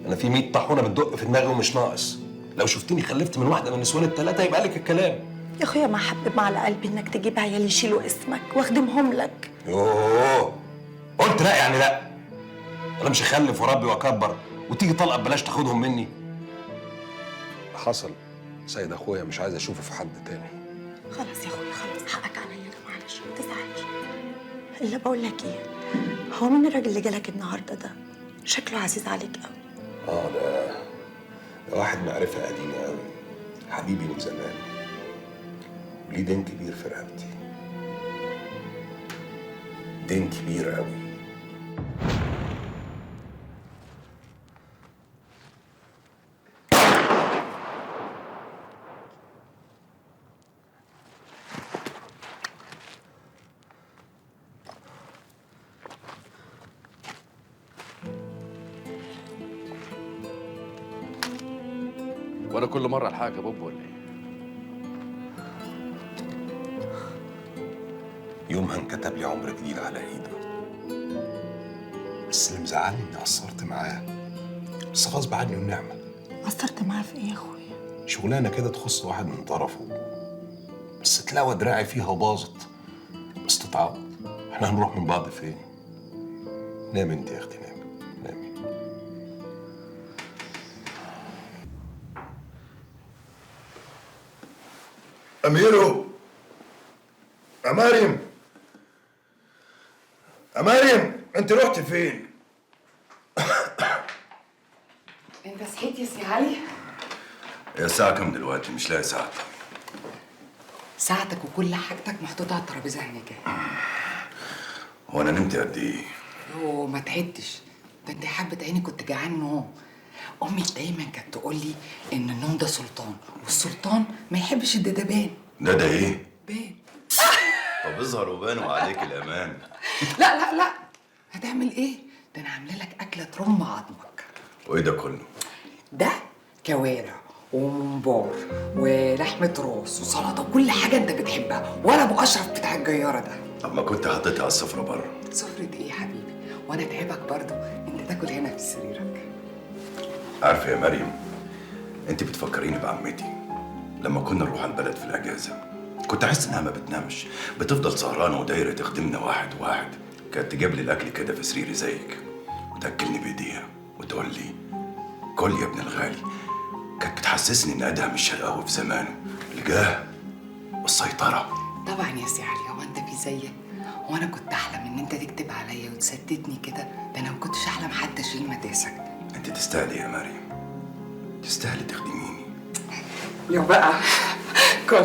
انا في 100 طاحونه بتدق في دماغي ومش ناقص. لو شفتني خلفت من واحده من نسوان الثلاثه يبقى لك الكلام. يا اخويا ما حبب على قلبي انك تجيب عيال يشيلوا اسمك واخدمهم لك. يوه، قلت لا يعني لا. انا مش هخلف واربي واكبر وتيجي طلقه ببلاش تاخدهم مني. حصل سيد اخويا، مش عايز اشوفه في حد تاني. خلاص يا اخويا خلاص، حقك عليا ده، معلش ما تزعلش. الا بقول لك ايه، هو مين الراجل اللي جالك النهارده ده؟ شكله عزيز عليك قوي. ده واحد معرفه قديمه قوي، حبيبي من زمان، وليه دين كبير في رقبتي. دين كبير قوي. وانا كل مره الحقك يا بوب ولا ايه؟ يومها انكتب لي عمر جديد على ايده، بس اللي مزعلني اني قصرت معاه، بس غصب عني والنعمه. قصرت معاه في ايه يا اخويا؟ شغلانه كده تخص واحد من طرفه، بس تلاوى دراعي فيها وباظت، بس تتعوض. احنا هنروح من بعض فين؟ نام انت يا اختي، نام نامي. أميرو، يا مريم، يا مريم، أنت رحت فين؟ انت صحيت يا سي علي؟ هي الساعة كام دلوقتي؟ مش لاقي ساعتك. ساعتك وكل حاجتك محطوطه على الترابيزه هناك. هو أنا نمت قد إيه؟ يوه ما تعدش، ده انت حبه عيني كنت جعان نوم. امي دايما كانت تقول لي ان النوم ده سلطان، والسلطان ما يحبش الدبان. ده إيه؟ بان. طب اظهر وبانوا عليك الأمان. لا لا لا، هتعمل ايه؟ ده انا عامله لك اكله ترم عظمك. وإيه ده كله؟ ده كوارع وممبار ولحمه راس وسلطه وكل حاجه انت بتحبها، ولا ابو اشرف بتاع الجياره ده. طب ما كنت حطيتها على السفرة بره. سفرة ايه يا حبيبي؟ وانا اتعبك برضو، انت تاكل هنا في سريرك. عارفة يا مريم، أنت بتفكريني بعمتي. لما كنا نروح البلد في الأجازة كنت أحس إنها ما بتنامش، بتفضل سهرانة ودايرة تخدمنا واحد واحد. كانت تجيب لي الأكل كده في سريري زيك وتأكلني بإيديها وتقول لي كل يا ابن الغالي. كانت بتحسسني إن أدهم مش شقاوي في زمانه، الجاه والسيطرة. طبعا يا سي علي، هو انت في زيك؟ وانا كنت احلم ان انت تكتب عليا وتسددني كده، ده انا ما كنتش احلم حتى اشيل مداسك. انت تستاهلي يا مريم، تستاهلي تخدميني. يا بقى كل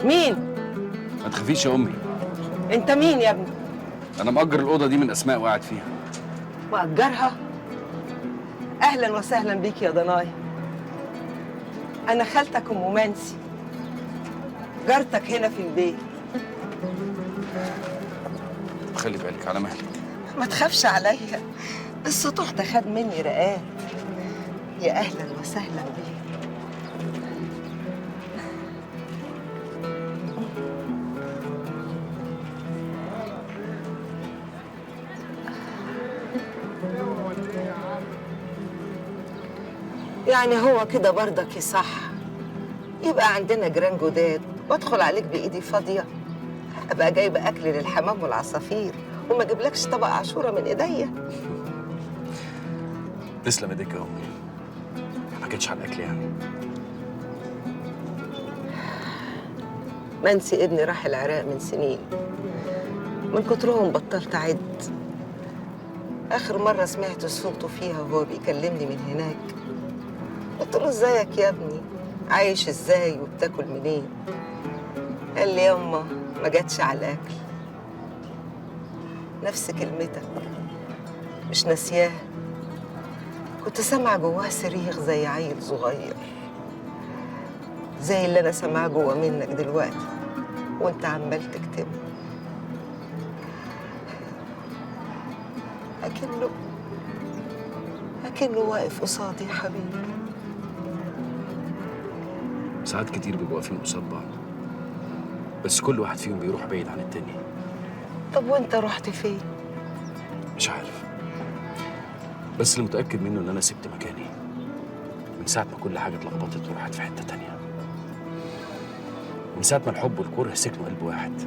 مين؟ ما تخافيش يا امي، انت مين يا ابني؟ انا مأجر الاوضه دي من اسماء وقاعد فيها. مأجرها؟ اهلا وسهلا بيك يا ضنايا. انا خالتك ام منسي، جارتك هنا في البيت. خلي بالك على مهلك. ما تخافش عليا، السطوح ده خد مني رقات. يا اهلا وسهلا بيك. يعني هو كده برضك يصح يبقى عندنا جيران جداد وادخل عليك بايدي فاضيه، ابقى جايبه اكل للحمام والعصافير وما اجيبلكش طبق عاشوره من ايديا؟ تسلم ايديك يا امي، ما جتش على الاكل يعني. منسي ابني راح العراق من سنين، من كترهم بطلت اعد. اخر مره سمعت صوته فيها وهو بيكلمني من هناك، قلت له ازيك يا ابني، عايش ازاي وبتاكل منين؟ قال لي ياما ما جاتش على الاكل. نفس كلمتك مش ناسياها، كنت سامعه جواه صريخ زي عيل صغير، زي اللي انا سامعاه جوا منك دلوقتي وانت عمال تكتمه. أكنه واقف قصادي يا حبيبي. ساعات كتير بيبقوا واقفين قصاد بعض، بس كل واحد فيهم بيروح بعيد عن التاني. طب وانت رحت فين؟ مش عارف، بس اللي متأكد منه إن أنا سبت مكاني من ساعة ما كل حاجة اتلخبطت وراحت في حتة تانية، من ساعة ما الحب والكره سكنوا قلب واحد،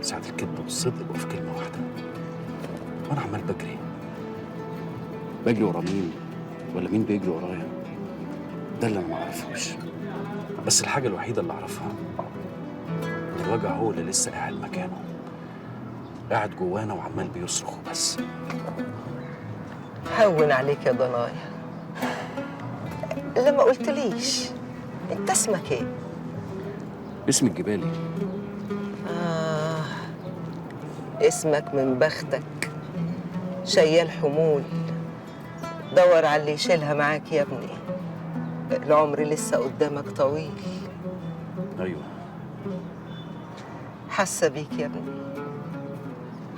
ساعة الكذب والصدق بقوا في كلمة واحدة، وأنا عمال بجري ورا مين ولا مين بيجري ورايا، ده اللي أنا معرفوش. بس الحاجة الوحيدة اللي أعرفها إن الوجع هو اللي لسه قاعد مكانه، قاعد جوانا وعمال بيصرخ وبس. هون عليك يا ضنايا، اللي ما قلتليش انت اسمك ايه؟ اسمي الجبالي. اسمك من بختك، شيال حمول، دور على اللي يشيلها معاك يا ابني، العمر لسه قدامك طويل. أيوه، حاسه بيك يا ابني،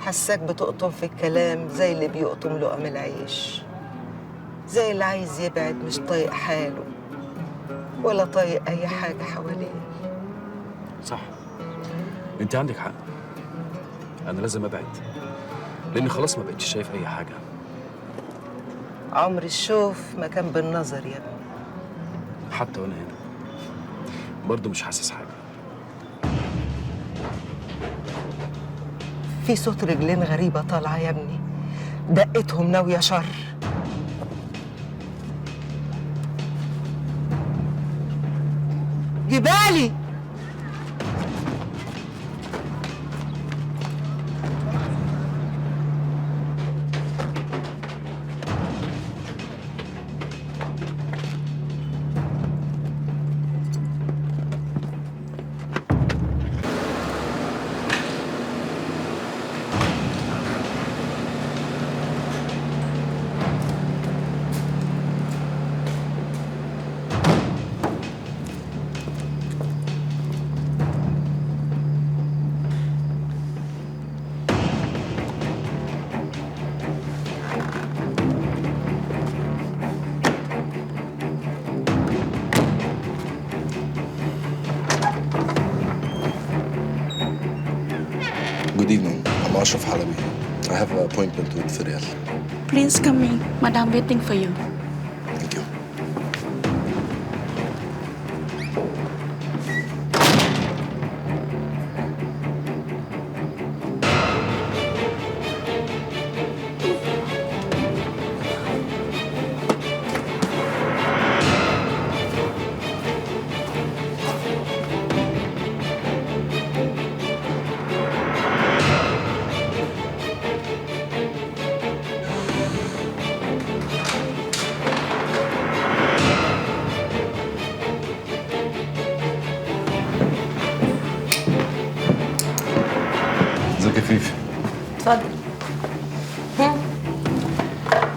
حاساك بتقطم في الكلام زي اللي بيقطم لقم العيش، زي اللي عايز يبعد مش طايق حاله ولا طايق اي حاجه حواليه. صح، انت عندك حق، انا لازم ابعد لاني خلاص ما بقتش شايف اي حاجه. عمر الشوف ما كان بالنظر يا ابني. حتى وانا هنا برضه مش حاسس حاجه. في صوت رجلين غريبه طالعه يا ابني، دقتهم ناويه شر. جبالي، Good evening. I'm Ashraf Halabi. I have an appointment with Ferial. Please come in. Madam waiting for you. Thank you. اتفضل.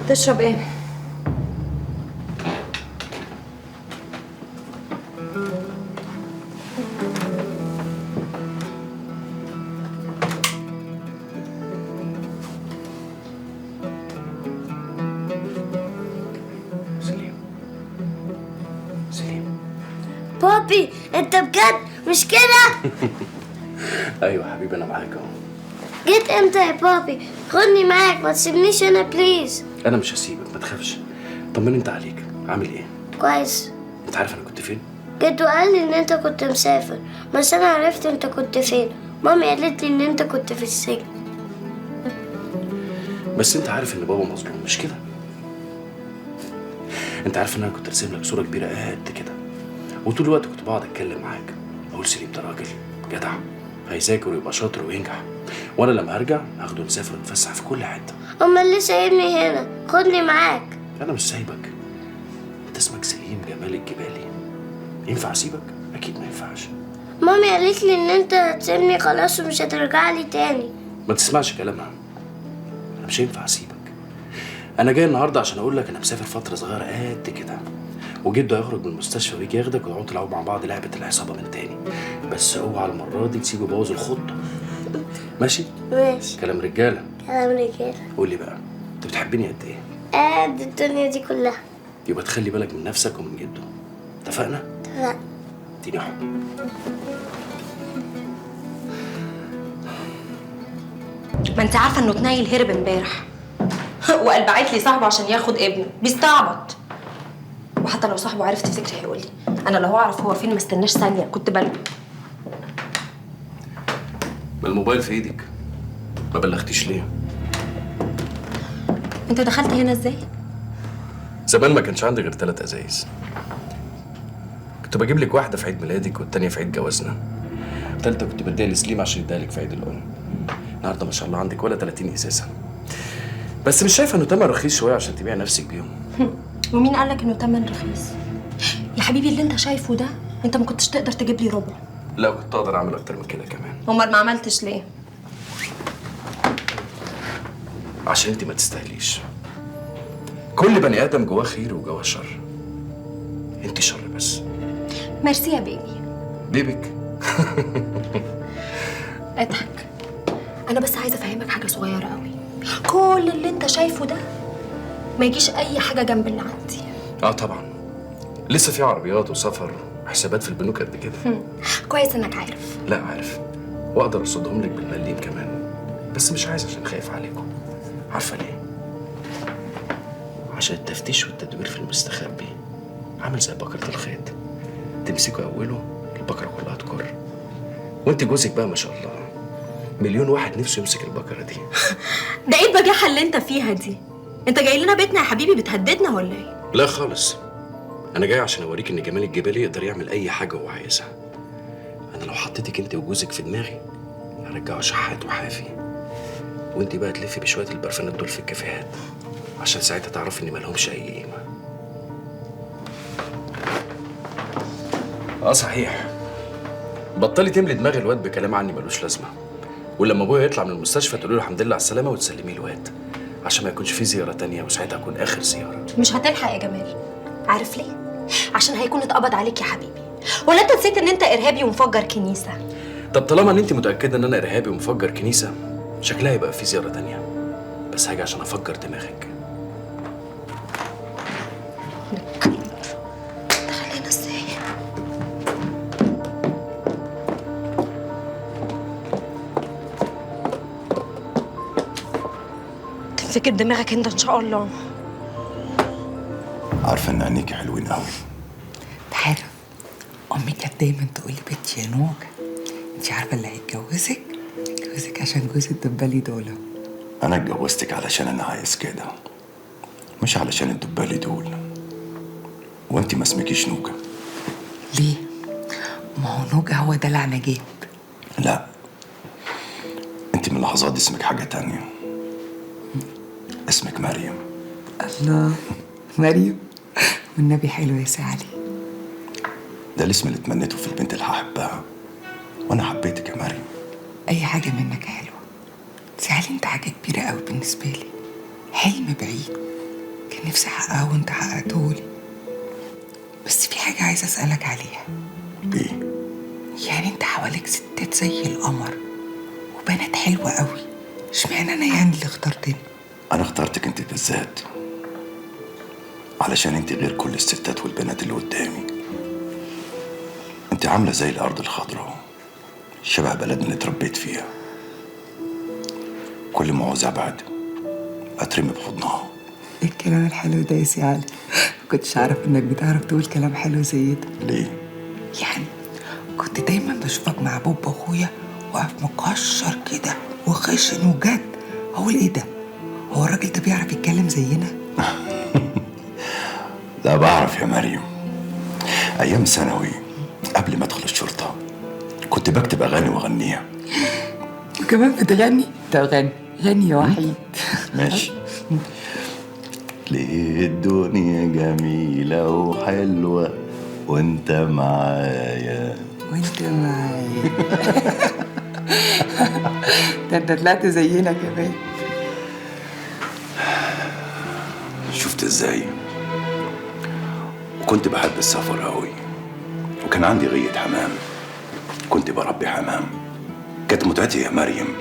تشرب ايه؟ بابي انت بجد مش كده؟ ايوه حبيبي انا معاك اهو. جيت امتى يا بابي؟ خدني معاك ما تسيبنيش هنا بليز. انا مش هسيبك ما تخافش. طمني انت عليك، عامل ايه؟ كويس. انت عارف انا كنت فين؟ جدو قال لي ان انت كنت مسافر بس انا عرفت انت كنت فين. مامي قالت لي ان انت كنت في السجن. بس انت عارف ان بابا مظلوم مش كده؟ انت عارف ان انا كنت راسم لك صوره كبيره قد كده، وطول الوقت كنت بقعد اتكلم معاك اقول سليم ده راجل جدع هيذاكر ويبقى شاطر وينجح، وانا لما هرجع هاخده نسافر ونتفسح في كل حته. امال ليه سايبني هنا؟ خدني معاك. انا مش سايبك، انت اسمك سليم جمال الجبالي. ينفع اسيبك؟ اكيد ما ينفعش. مامي قالت لي ان انت هتسيبني خلاص ومش هترجع لي تاني. ما تسمعش كلامها، انا مش هينفع اسيبك. انا جاي النهارده عشان اقول لك انا مسافر فتره صغيره قد كده، وجده هيخرج من المستشفى ويجي ياخدك وتقعدوا تلعبوا مع بعض لعبه العصابه من تاني، بس اوعى المره دي تسيبه يبوظ الخطه. ماشي؟ ماشي. كلام رجاله. كلام رجاله. قول لي بقى، انت بتحبني قد ايه؟ قد الدنيا دي كلها. يبقى تخلي بالك من نفسك ومن جده. اتفقنا؟ لا. اديني حب. ما انت عارفه انه اتنيل هرب امبارح وقال بعت لي صاحبه عشان ياخد ابنه، بيستعبط. وحتى لو صاحبه عرف تفتكر هيقول لي انا لو اعرف هو فين ما استناش ثانيه كنت بلغ. ما الموبايل في ايدك، ما بلغتيش ليه؟ انت دخلت هنا ازاي؟ زمان ما كانش عندي غير 3 ازايز. كنت بجيب لك واحده في عيد ميلادك والتانيه في عيد جوازنا، التالتة كنت بديها لسليم عشان يديها لك في عيد الام. النهارده ما شاء الله عندك ولا 30 ازازه، بس مش شايفه انه تمن رخيص شويه عشان تبيع نفسك بيهم؟ ومين قال لك انه تمن رخيص؟ يا حبيبي اللي انت شايفه ده انت ما كنتش تقدر تجيب لي ربع. لا كنت اقدر اعمل اكتر من كده كمان. امال ما عملتش ليه؟ عشان انت ما تستاهليش. كل بني ادم جواه خير وجواه شر، انت شر بس. ميرسي يا بيبي. بيبك. اضحك. انا بس عايزه افهمك حاجه صغيره قوي. كل اللي انت شايفه ده ما يجيش اي حاجه جنب اللي عندي. طبعا لسه في عربيات وسفر وحسابات في البنوك قد كده. كويس انك عارف. لا عارف، واقدر اصدهم لك بالمليم كمان، بس مش عايز عشان خايف عليكم. عارفه ليه؟ عشان التفتيش والتدوير في المستخبي عامل زي بكرة الخيط، تمسكه اوله البكره كلها تكر. وانت جوزك بقى ما شاء الله مليون واحد نفسه يمسك البكره دي. ده ايه البجاحه اللي انت فيها دي؟ انت جاي لنا بيتنا يا حبيبي بتهددنا ولا ايه؟ لا خالص، انا جاي عشان اوريك ان جمال الجبالي يقدر يعمل اي حاجه هو عايزها. انا لو حطيتك انت وجوزك في دماغي هرجعه شحات وحافي، وانت بقى تلفي بشويه البرفانات دول في الكافيهات عشان ساعتها تعرفي ان مالهمش اي قيمه. صحيح، بطلي تملي دماغ الواد بكلام عني ملوش لازمه، ولما ابويا يطلع من المستشفى تقولي له الحمد لله على السلامه وتسلميه الواد عشان ما يكونش في زياره تانية وساعتها تكون اخر زياره. مش هتلحق يا جمال. عارف ليه؟ عشان هيكون اتقبض عليك يا حبيبي. ولا انت نسيت ان انت ارهابي ومفجر كنيسه؟ طب طالما ان انت متاكده ان انا ارهابي ومفجر كنيسه، شكلها يبقى في زياره تانية، بس هاجي عشان افجر دماغك. دخلنا ازاي؟ تنفكر دماغك انت ان شاء الله. عارفه ان عينيكي حلوين قوي. تعرف امي كانت دايما تقول لي بنتي يا نوجه، انت عارفه اللي هيتجوزك يتجوزك عشان جوز الدبالي دول. انا اتجوزتك علشان انا عايز كده، مش علشان الدبالي دول. وانت ما اسمكيش نوجه. ليه؟ ما هو نوجه هو دلع نجيب. لا، انت من اللحظات دي اسمك حاجه تانية. اسمك مريم. الله، مريم والنبي حلو يا سي علي. ده الاسم اللي تمنيته في البنت اللي هحبها، وانا حبيتك يا مريم. اي حاجه منك حلوه. سي تعالي انت حاجة كبيرة قوي بالنسبة لي، حلم بعيد كان نفسي احققه وانت حققتهولي. بس في حاجة عايزة اسألك عليها. ايه؟ يعني انت حواليك ستات زي القمر وبنات حلوة قوي، اشمعنى انا يعني اللي اخترتني؟ انا اخترتك انت بالذات علشان انت غير كل الستات والبنات اللي قدامي. انت عامله زي الارض الخضراء، شبه بلدنا اللي اتربيت فيها. كل ما عاوز ابعد اترمي بحضنها. ايه الكلام الحلو ده يا سي علي؟ ما كنتش اعرف انك بتعرف تقول كلام حلو زي ده. ليه؟ يعني كنت دايما بشوفك مع بابا اخويا واقف مكشر كده وخشن وجد، اقول ايه ده؟ هو الراجل ده بيعرف يتكلم زينا؟ لا بعرف يا مريم. ايام ثانوي قبل ما ادخل الشرطه كنت بكتب اغاني واغنيها. وكمان بتغني؟ طب غني غني يا وحيد. ماشي. ليه الدنيا جميلة وحلوة وانت معايا. وانت معايا. ده انت طلعت زينا كمان. شفت ازاي؟ وكنت بحب السفر قوي، وكان عندي غية حمام، كنت بربي حمام. كانت متعتي يا مريم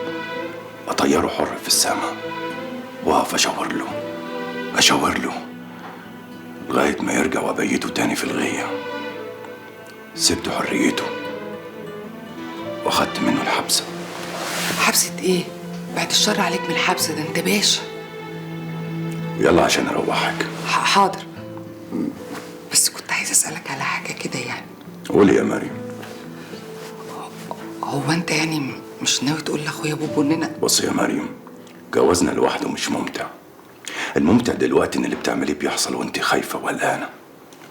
اطيره حر في السماء واقف اشاور له لغاية ما يرجع وابيته تاني في الغية. سبت حريته واخدت منه الحبسة. حبسة ايه؟ بعد الشر عليك من الحبسة، ده انت باشا. يلا عشان اروحك. حاضر، بس كنت عايزة اسألك على حاجة كده يعني. قولي يا مريم. هو انت يعني مش ناوي تقول لاخويا بوبو اننا؟ بص يا مريم، جوازنا لوحده مش ممتع. الممتع دلوقتي ان اللي بتعمليه بيحصل وانت خايفة وقلقانة.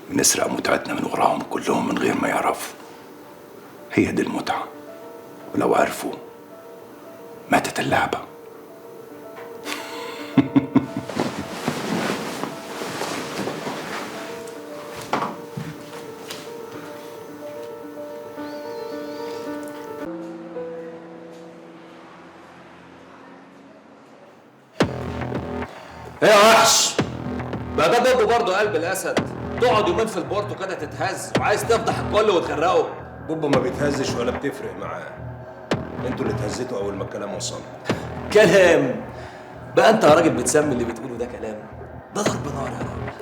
بنسرق متعتنا من وراهم كلهم من غير ما يعرفوا. هي دي المتعة، ولو عرفوا ماتت اللعبة. ايه يا وحش؟ بقى ده بوبو برضه قلب الاسد، تقعد يومين في البورتو كده تتهز وعايز تفضح الكل وتغرقه. بوبو ما بيتهزش ولا بتفرق معاه، انتوا اللي اتهزتوا اول ما الكلام وصل. كلام بقى؟ انت يا راجل بتسمي اللي بتقوله ده كلام؟ ده ضرب نار يا راجل.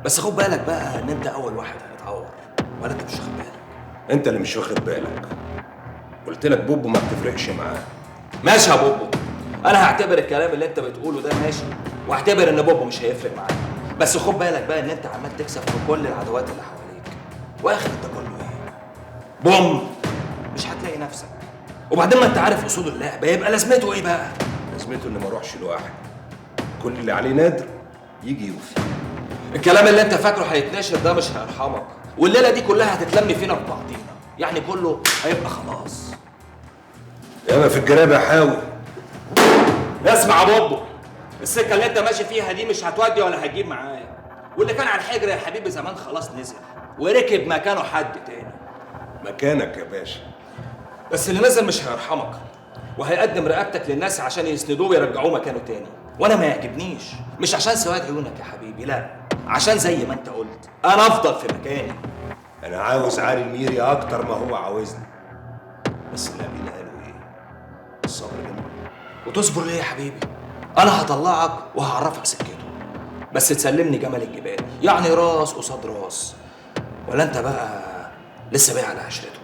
بس خد بالك بقى ان انت اول واحد هيتعور، ولا انت مش واخد بالك؟ انت اللي مش واخد بالك. قلت لك بوبو ما بتفرقش معاه. ماشي يا بوبو، انا هعتبر الكلام اللي انت بتقوله ده ماشي، واعتبر ان بوبو مش هيفرق معاك. بس خد بالك بقى ان انت عمال تكسب في كل العدوات اللي حواليك، واخر ده كله ايه؟ بوم، مش هتلاقي نفسك. وبعدين ما انت عارف اصول اللعبه، يبقى لازمته ايه بقى؟ لازمته اني ما اروحش لوحدي. كل اللي عليه نادر يجي يوفي. الكلام اللي انت فاكره هيتنشر ده مش هيرحمك، والليله دي كلها هتتلم فينا في بعضينا، يعني كله هيبقى خلاص. ياما في الجرابه حاول. اسمع يا بوبو، السكه اللي انت ماشي فيها دي مش هتودي ولا هتجيب معايا، واللي كان على الحجر يا حبيبي زمان خلاص نزل وركب مكانه حد تاني. مكانك يا باشا. بس اللي نزل مش هيرحمك، وهيقدم رقبتك للناس عشان يسندوه ويرجعوه مكانه تاني، وانا ما يعجبنيش. مش عشان سواد عيونك يا حبيبي، لا، عشان زي ما انت قلت انا افضل في مكاني. انا عاوز علي الميري اكتر ما هو عاوزني. بس اللي قبلنا قالوا ايه؟ الصبر جميل. وتصبر ليه يا حبيبي؟ انا هطلعك وهعرفك سكته، بس تسلمني جمل الجبال، يعني راس قصاد راس، ولا انت بقى لسه بايع على عشرته؟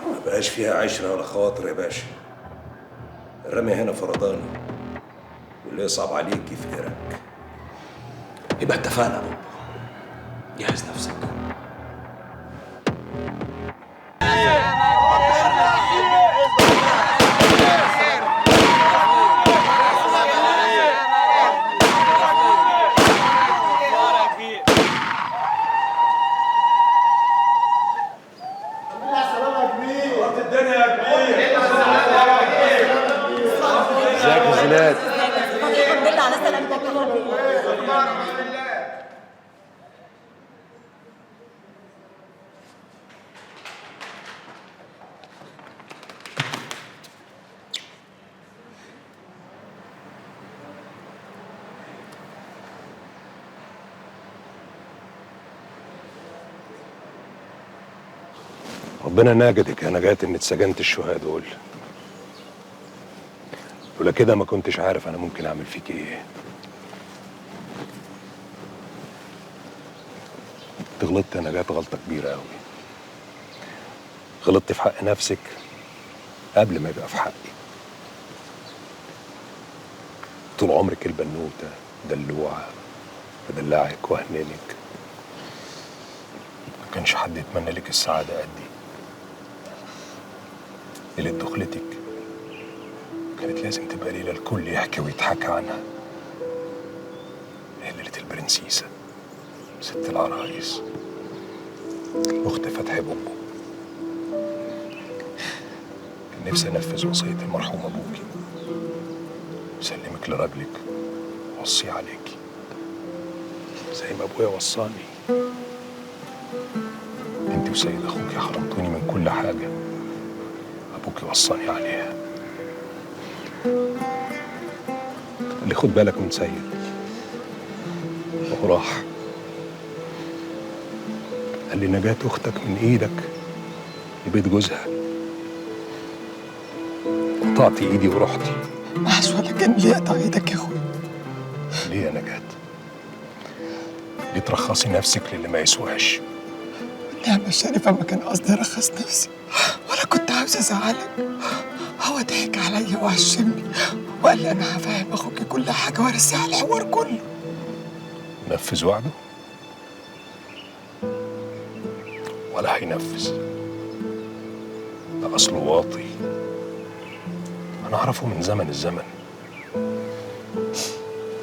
ما بقاش فيها عشرة ولا خواطر يا باشا. الرمي هنا فرضاني، واللي يصعب عليك يفقرك. يبقى اتفقنا يا بابا، جهز نفسك. ازيك يا زينات؟ الحمد لله على سلامتك يا رب. ربنا ناجدك يا نجاة ان اتسجنت الشهداء دول. ولا كده ما كنتش عارف انا ممكن اعمل فيك ايه. انت غلطت يا نجاة غلطة كبيرة قوي. غلطت في حق نفسك قبل ما يبقى في حقي. طول عمرك البنوتة دلوعة بدلعك وهننك. ما كانش حد يتمنى لك السعادة قدي. ليلة دخلتك كانت لازم تبقى ليلة الكل يحكي ويتحكى عنها. هي ليلة البرنسيسة ست العرايس أخت فتحي بوبو. كان نفسي أنفذ وصية المرحوم أبوكي، سلمك لراجلك ووصيه عليكي زي ما أبويا وصاني. انت وسيد أخوكي حرمتوني من كل حاجة أبوكي وصاني عليها. اللي خد بالك من سيد وهو راح قال لي نجاة أختك من إيدك لبيت جوزها. قطعت إيدي ورحتي. معلش ولا كان ليه قطع ايدك يا اخويا؟ ليه يا نجاة؟ ليه ترخصي نفسك للي ما يسواش؟ النعمة الشريفة ما كان قصدي ارخص نفسي ولا كنت عاوز ازعلك. هو ضحك عليا وعشمني وقال لي انا هفهم اخوكي كل حاجة وارسي على الحوار كله. نفذ وعده ولا هينفذ؟ ده أصله واطي. أنا أعرفه من زمن الزمن.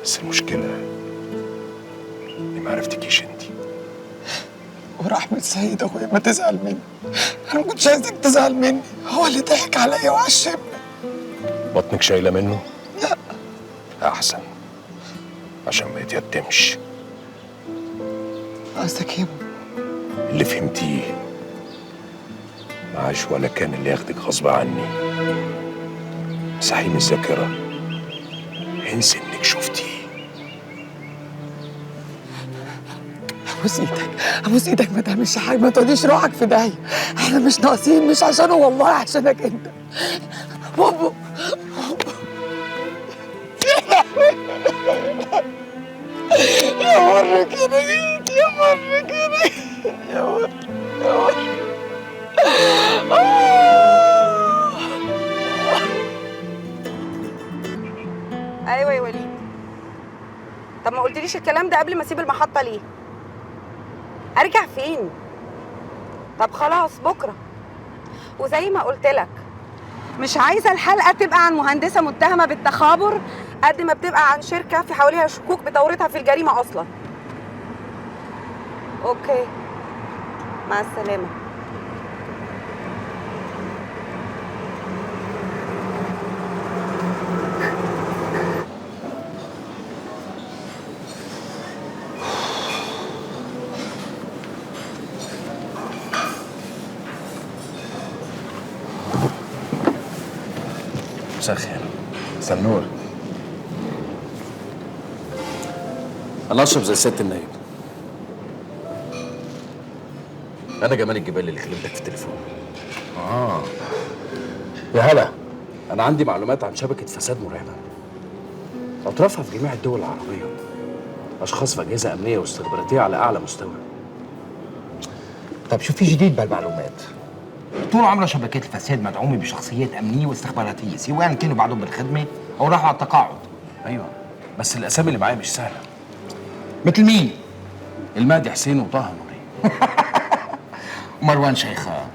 بس المشكلة إني ما عرفتكيش انتي. ورحمة سيد اخويا ما تزعل مني. انا ما كنتش عايزك تزعل مني. هو اللي ضحك عليا وعشمني. بطنك شايلة منه؟ لا. أحسن عشان ما يتيتمش. قصدك ايه يا بابا؟ اللي فهمتيه معاش ولا كان اللي ياخدك غصب عني. مسحيه من الذاكرة، انسي انك شفتيه. ابوس ايدك ابوس ايدك ما تعملش حاجه، ما توديش روحك في داهيه. احنا مش ناقصين، مش عشانه والله عشانك انت. بابا يا مرك يا نجيت، يا مرك يا نجيت، يا مرك يا مرك. ايوه يا وليد. طب ما قلتليش الكلام ده قبل ما اسيب المحطه ليه؟ ارجع فين؟ طب خلاص بكره. وزي ما قلت لك مش عايزه الحلقه تبقى عن مهندسه متهمه بالتخابر قد ما بتبقى عن شركه في حواليها شكوك بتورطها في الجريمه اصلا. اوكي مع السلامه. مساء الخير. مساء النور. انا اشرب زي سياده النايب. انا جمال الجبال اللي كلمتك في التليفون. يا هلا، انا عندي معلومات عن شبكه فساد مرعبه اطرافها في جميع الدول العربيه. اشخاص في اجهزه امنيه واستخباراتيه على اعلى مستوى. طب شوف في جديد بالمعلومات. طول عمر شبكات الفساد مدعومه بشخصيات امنيه واستخباراتيه، سواء كانوا بعضهم بالخدمه او راحوا على التقاعد. ايوه بس الاسامي اللي معايا مش سهله. مثل مين؟ المهدي حسين وطه نوري. ومروان شيخة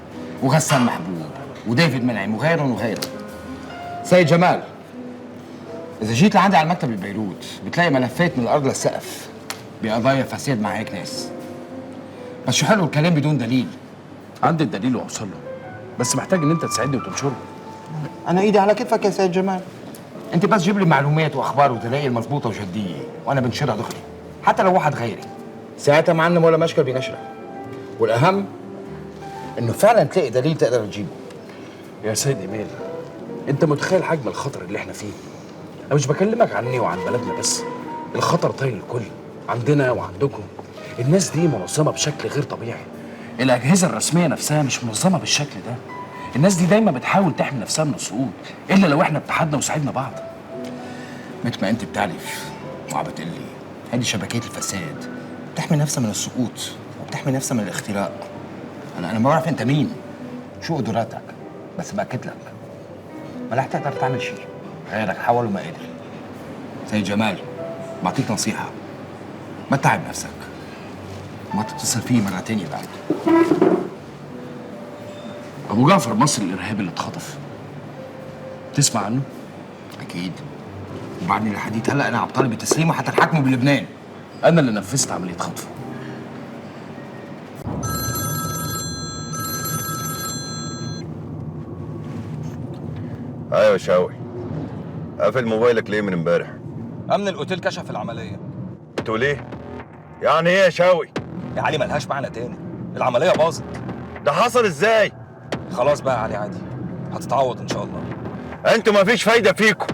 وغسان محبوب وديفيد منعم وغيرهم وغيرهم. سيد جمال، إذا جيت لعندي على المكتب ببيروت بتلاقي ملفات من الأرض للسقف بقضايا فساد مع هيك ناس. بس شو حلو الكلام بدون دليل. عندي الدليل واوصل له، بس محتاج ان انت تساعدني وتنشره. أنا إيدي على كتفك يا سيد جمال. أنت بس جيب لي معلومات وأخبار ودلائل مضبوطة وجدية وأنا بنشرها دغري، حتى لو واحد غيري. ساعتها ما عندنا ولا مشكل بنشرها. والأهم إنه فعلا تلاقي دليل تقدر تجيبه. يا سيد إيميل، أنت متخيل حجم الخطر اللي احنا فيه؟ أنا مش بكلمك عني وعن بلدنا بس، الخطر طايل الكل، عندنا وعندكم. الناس دي منظمة بشكل غير طبيعي، الاجهزه الرسميه نفسها مش منظمه بالشكل ده. الناس دي دايما بتحاول تحمي نفسها من السقوط، الا لو احنا اتحدنا وساعدنا بعض. مثل ما انت بتعرف وعم بتقلي، هذه شبكات الفساد بتحمي نفسها من السقوط وبتحمي نفسها من الاختراق. انا ما بعرف انت مين، شو قدراتك، بس باكد لك ما رح تقدر تعمل شيء، غيرك حاول وما قدر. سيد جمال، بعطيك نصيحه، ما تتعب نفسك، ما تتصل فيه مرة تانية بعد. ابو جعفر مصري الارهابي اللي اتخطف، تسمع عنه؟ اكيد، وبعدني لحديت هلا انا عم طالب بتسليمه حتى نحاكمه بلبنان. انا اللي نفذت عمليه خطفه. ايوه شوقي، قافل موبايلك ليه من امبارح؟ امن الاوتيل كشف العمليه. بتقول ايه؟ يعني ايه يا شوقي؟ يا علي ملهاش معنى تاني، العمليه باظت. ده حصل ازاي؟ خلاص بقى يا علي عادي، هتتعوض ان شاء الله. انتوا مفيش فايده فيكم.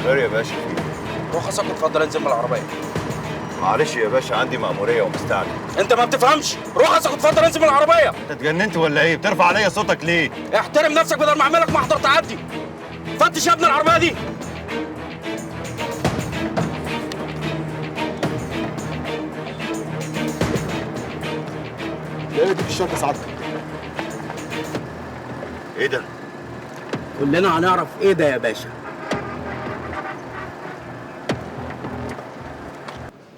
خير يا باشا، رخصك اتفضل انزل من العربيه. معلش يا باشا عندي مأمورية ومستعجل. انت ما بتفهمش، رخصك اتفضل انزل من العربيه. انت اتجننت ولا ايه؟ بترفع عليا صوتك ليه؟ احترم نفسك بدل ما اعمل لك محضر تعدي. فتش يا ابن العربيه دي. ايه دي في الشركه سعادتك؟ ايه ده؟ كلنا هنعرف ايه ده يا باشا.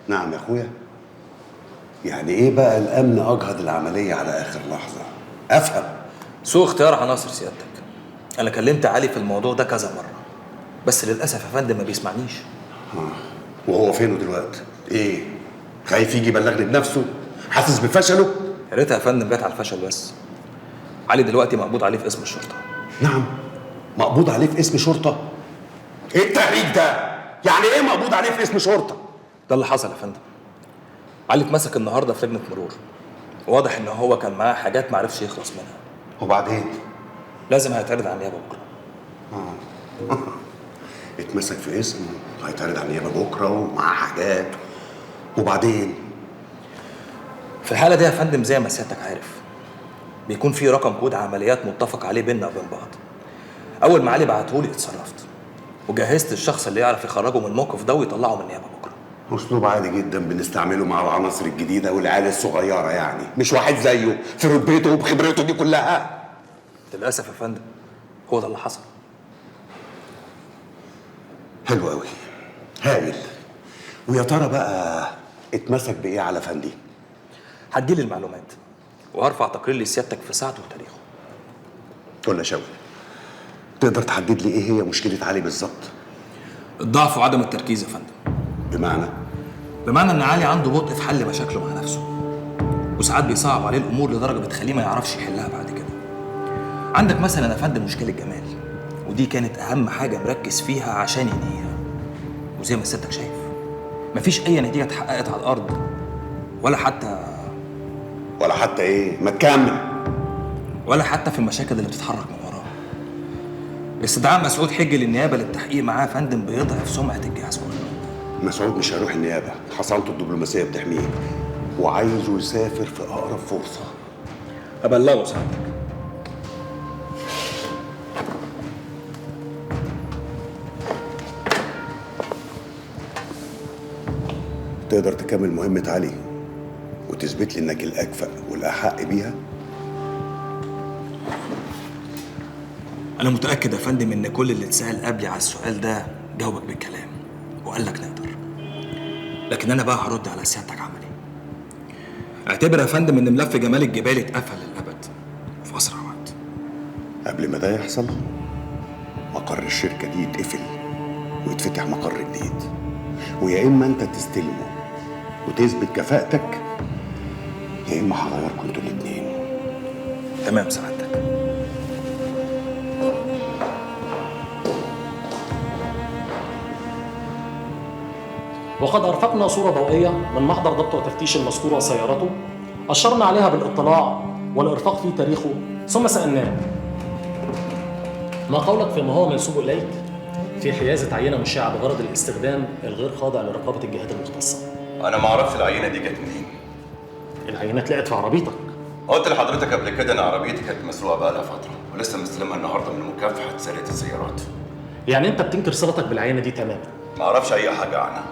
نعم يا اخويا. يعني ايه بقى الامن اجهض العمليه على اخر لحظه؟ افهم. سوء اختيار عناصر سيادتك. انا كلمت علي في الموضوع ده كذا مره، بس للاسف يا فندم ما بيسمعنيش. وهو فينه دلوقتي؟ ايه؟ خايف يجي يبلغني بنفسه؟ حاسس بفشله؟ يا ريتها يا فندم جت على الفشل بس. علي دلوقتي مقبوض عليه في اسم الشرطه. نعم، مقبوض عليه في اسم شرطه؟ ايه التهريج ده؟ يعني ايه مقبوض عليه في اسم شرطه؟ ده اللي حصل يا فندم. علي اتمسك النهارده في لجنه مرور. واضح ان هو كان معاه حاجات ما عرفش يخلص منها. وبعدين؟ لازم هيتعرض على النيابه بكره. اتمسك في اسم وهيتعرض على النيابه بكره ومعاه حاجات. وبعدين؟ في الحاله دي يا فندم زي ما سيادتك عارف بيكون في رقم كود عمليات متفق عليه بيننا وبين بعض. اول ما علي بعتهولي اتصرفت وجهزت الشخص اللي يعرف يخرجه من الموقف ده ويطلعه من النيابه بكره. اسلوب عادي جدا بنستعمله مع العناصر الجديده والعيال الصغيره، يعني مش واحد زيه في رتبته وبخبرته دي كلها. للاسف يا فندم هو ده اللي حصل. حلو قوي، هايل. ويا ترى بقى اتمسك بايه على فندي؟ هتجيلي المعلومات وهرفع تقرير لسيادتك في ساعته وتاريخه. قول يا شوقي، تقدر تحدد لي ايه هي مشكله علي بالظبط؟ الضعف وعدم التركيز يا فندم. بمعنى ان علي عنده بطء في حل مشاكله مع نفسه، وساعات بيصعب عليه الامور لدرجه بتخليه ما يعرفش يحلها بعد كده. عندك مثلا يا فندم مشكله جمال، ودي كانت اهم حاجه مركز فيها عشان ينهيها. وزي ما سيادتك شايف مفيش اي نتيجه اتحققت على الارض ولا حتى ايه؟ ما تكمل. ولا حتى في المشاكل اللي بتتحرك من وراه. استدعاء مسعود حجي للنيابه للتحقيق معاه يا فندم بيضعف سمعه الجهاز كله. مسعود مش هيروح النيابه، حصلته الدبلوماسيه بتحميه وعايزه يسافر في اقرب فرصه. ابلغه سعادتك. تقدر تكمل مهمه علي وتثبت لي انك الاكفأ والاحق بيها؟ انا متاكد يا فندم ان كل اللي اتسال قبلي على السؤال ده جاوبك بالكلام وقال لك نقدر. لكن انا بقى هرد على سيادتك عملي. اعتبر يا فندم ان ملف جمال الجبالي اتقفل للابد وفي اسرع وقت. قبل ما ده يحصل مقر الشركه دي يتقفل ويتفتح مقر جديد، ويا اما انت تستلمه وتثبت كفاءتك يا اما هغيركم انتوا الاثنين. تمام سعادتك. وقد أرفقنا صورة ضوئية من محضر ضبط وتفتيش المذكور وسيارته، أشرنا عليها بالاطلاع والإرفاق في تاريخه، ثم سألناه: ما قولك فيما هو منسوب إليك في حيازة عينة مشعة بغرض الاستخدام الغير خاضع لرقابة الجهات المختصة؟ انا ما اعرفش العينه دي جت منين. العينة اتلقت في عربيتك. قلت لحضرتك قبل كده ان عربيتي كانت مسروقه بقالها فتره ولسه مستلمها النهارده من مكافحه سرقه السيارات. يعني أنت بتنكر صلتك بالعينة دي تماما؟ ما اعرفش اي حاجه عنها.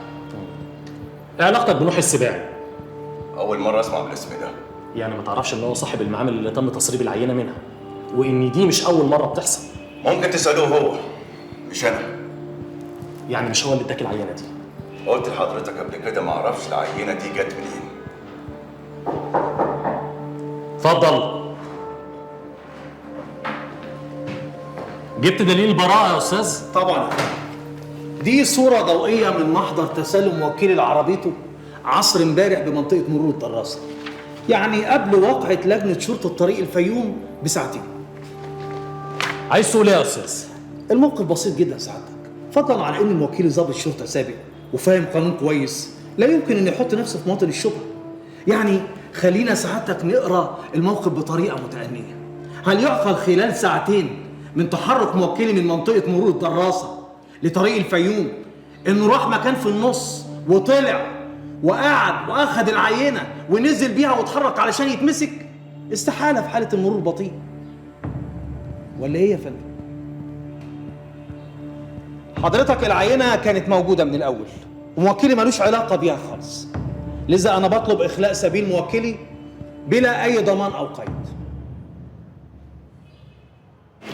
إيه علاقتك بنوح السباعي؟ اول مره اسمع بالاسم ده. يعني ما تعرفش ان هو صاحب المعامل اللي تم تسريب العينه منها، وان دي مش اول مره بتحصل؟ ممكن تسالوه هو، مش انا. يعني مش هو اللي اداك العينه دي؟ قلت لحضرتك قبل كده ما اعرفش العينه دي جت منين. اتفضل. جبت دليل البراءه يا استاذ؟ طبعا. دي صورة ضوئية من محضر تسلم موكلي لعربيته عصر امبارح بمنطقة مرور الدراسة، يعني قبل وقعة لجنة شرطة طريق الفيوم بساعتين. عايز تقول ايه يا استاذ؟ الموقف بسيط جدا سعادتك، فضلا عن ان موكلي ضابط شرطة سابق وفاهم قانون كويس، لا يمكن ان يحط نفسه في موطن الشبهة. يعني خلينا سعادتك نقرا الموقف بطريقة متأنية. هل يعقل خلال ساعتين من تحرك موكلي من منطقة مرور الدراسة لطريق الفيوم انه راح مكان في النص وطلع وقعد واخد العينه ونزل بيها واتحرك علشان يتمسك؟ استحاله في حاله المرور البطيء. ولا ايه يا فندم؟ حضرتك العينه كانت موجوده من الاول وموكلي ملوش علاقه بيها خالص، لذا انا بطلب اخلاء سبيل موكلي بلا اي ضمان او قيد.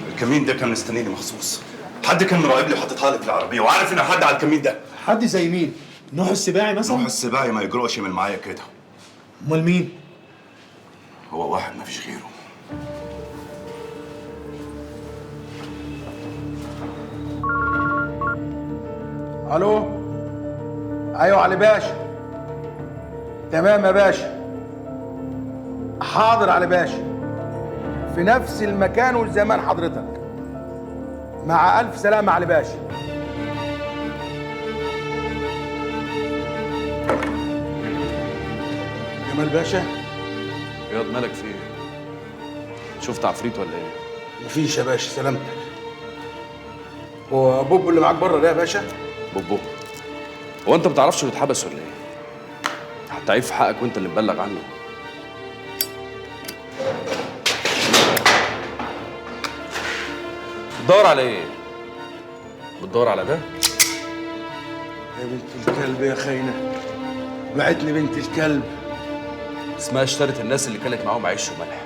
الكمين ده كان مستنيني مخصوص. حد كان مراقب لي وحاططها لي في العربيه وعارف ان حد على الكمين ده. حد زي مين؟ نوح السباعي مثلا؟ نوح السباعي ما يجرؤش من معايا كده. امال مين؟ هو واحد ما فيش غيره. الو. ايوه علي باشا. تمام يا باشا. حاضر علي باشا. في نفس المكان والزمان حضرتك. مع ألف سلامة علي باشا. جمال باشا. رياض مالك في ايه؟ شفت عفريت ولا ايه؟ مفيش يا باشا سلامتك. هو بوبو اللي معاك بره ده يا باشا؟ بوبو هو انت ما بتعرفش انه اتحبس ولا ايه؟ حتى عيب في حقك وانت اللي مبلغ عنه. بتدور على ايه؟ بتدور على ده؟ يا بنت الكلب يا خاينة، بعتني بنت الكلب. اسمها اشترت الناس اللي كانت معاهم عيش وملح،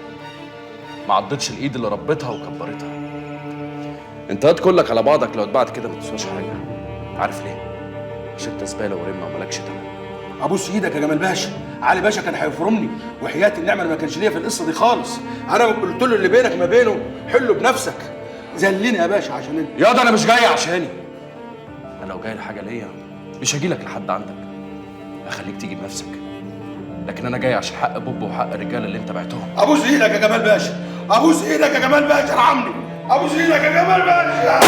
ما عضتش الايد اللي ربتها وكبرتها. انت هات كلك على بعضك لو اتبعت كده ما تسواش حاجه. عارف ليه؟ عشان انت زباله ورمه ومالكش تمن. ابوس ايدك يا جمال باشا، علي باشا كان هيفرمني وحياة النعمه ما كانش ليا في القصه دي خالص. انا قلت له اللي بينك ما بينه حله بنفسك. زلني يا باشا عشان انت. ياض انا مش جاي عشاني. انا لو جاي لحاجه ليا مش هجي لك لحد عندك، هخليك تيجي بنفسك. لكن انا جاي عشان حق بوب وحق الرجاله اللي انت بعتهم. ابوس ايدك يا جمال باشا، ابوس ايدك يا جمال باشا ارحمني، ابوس ايدك يا جمال باشا.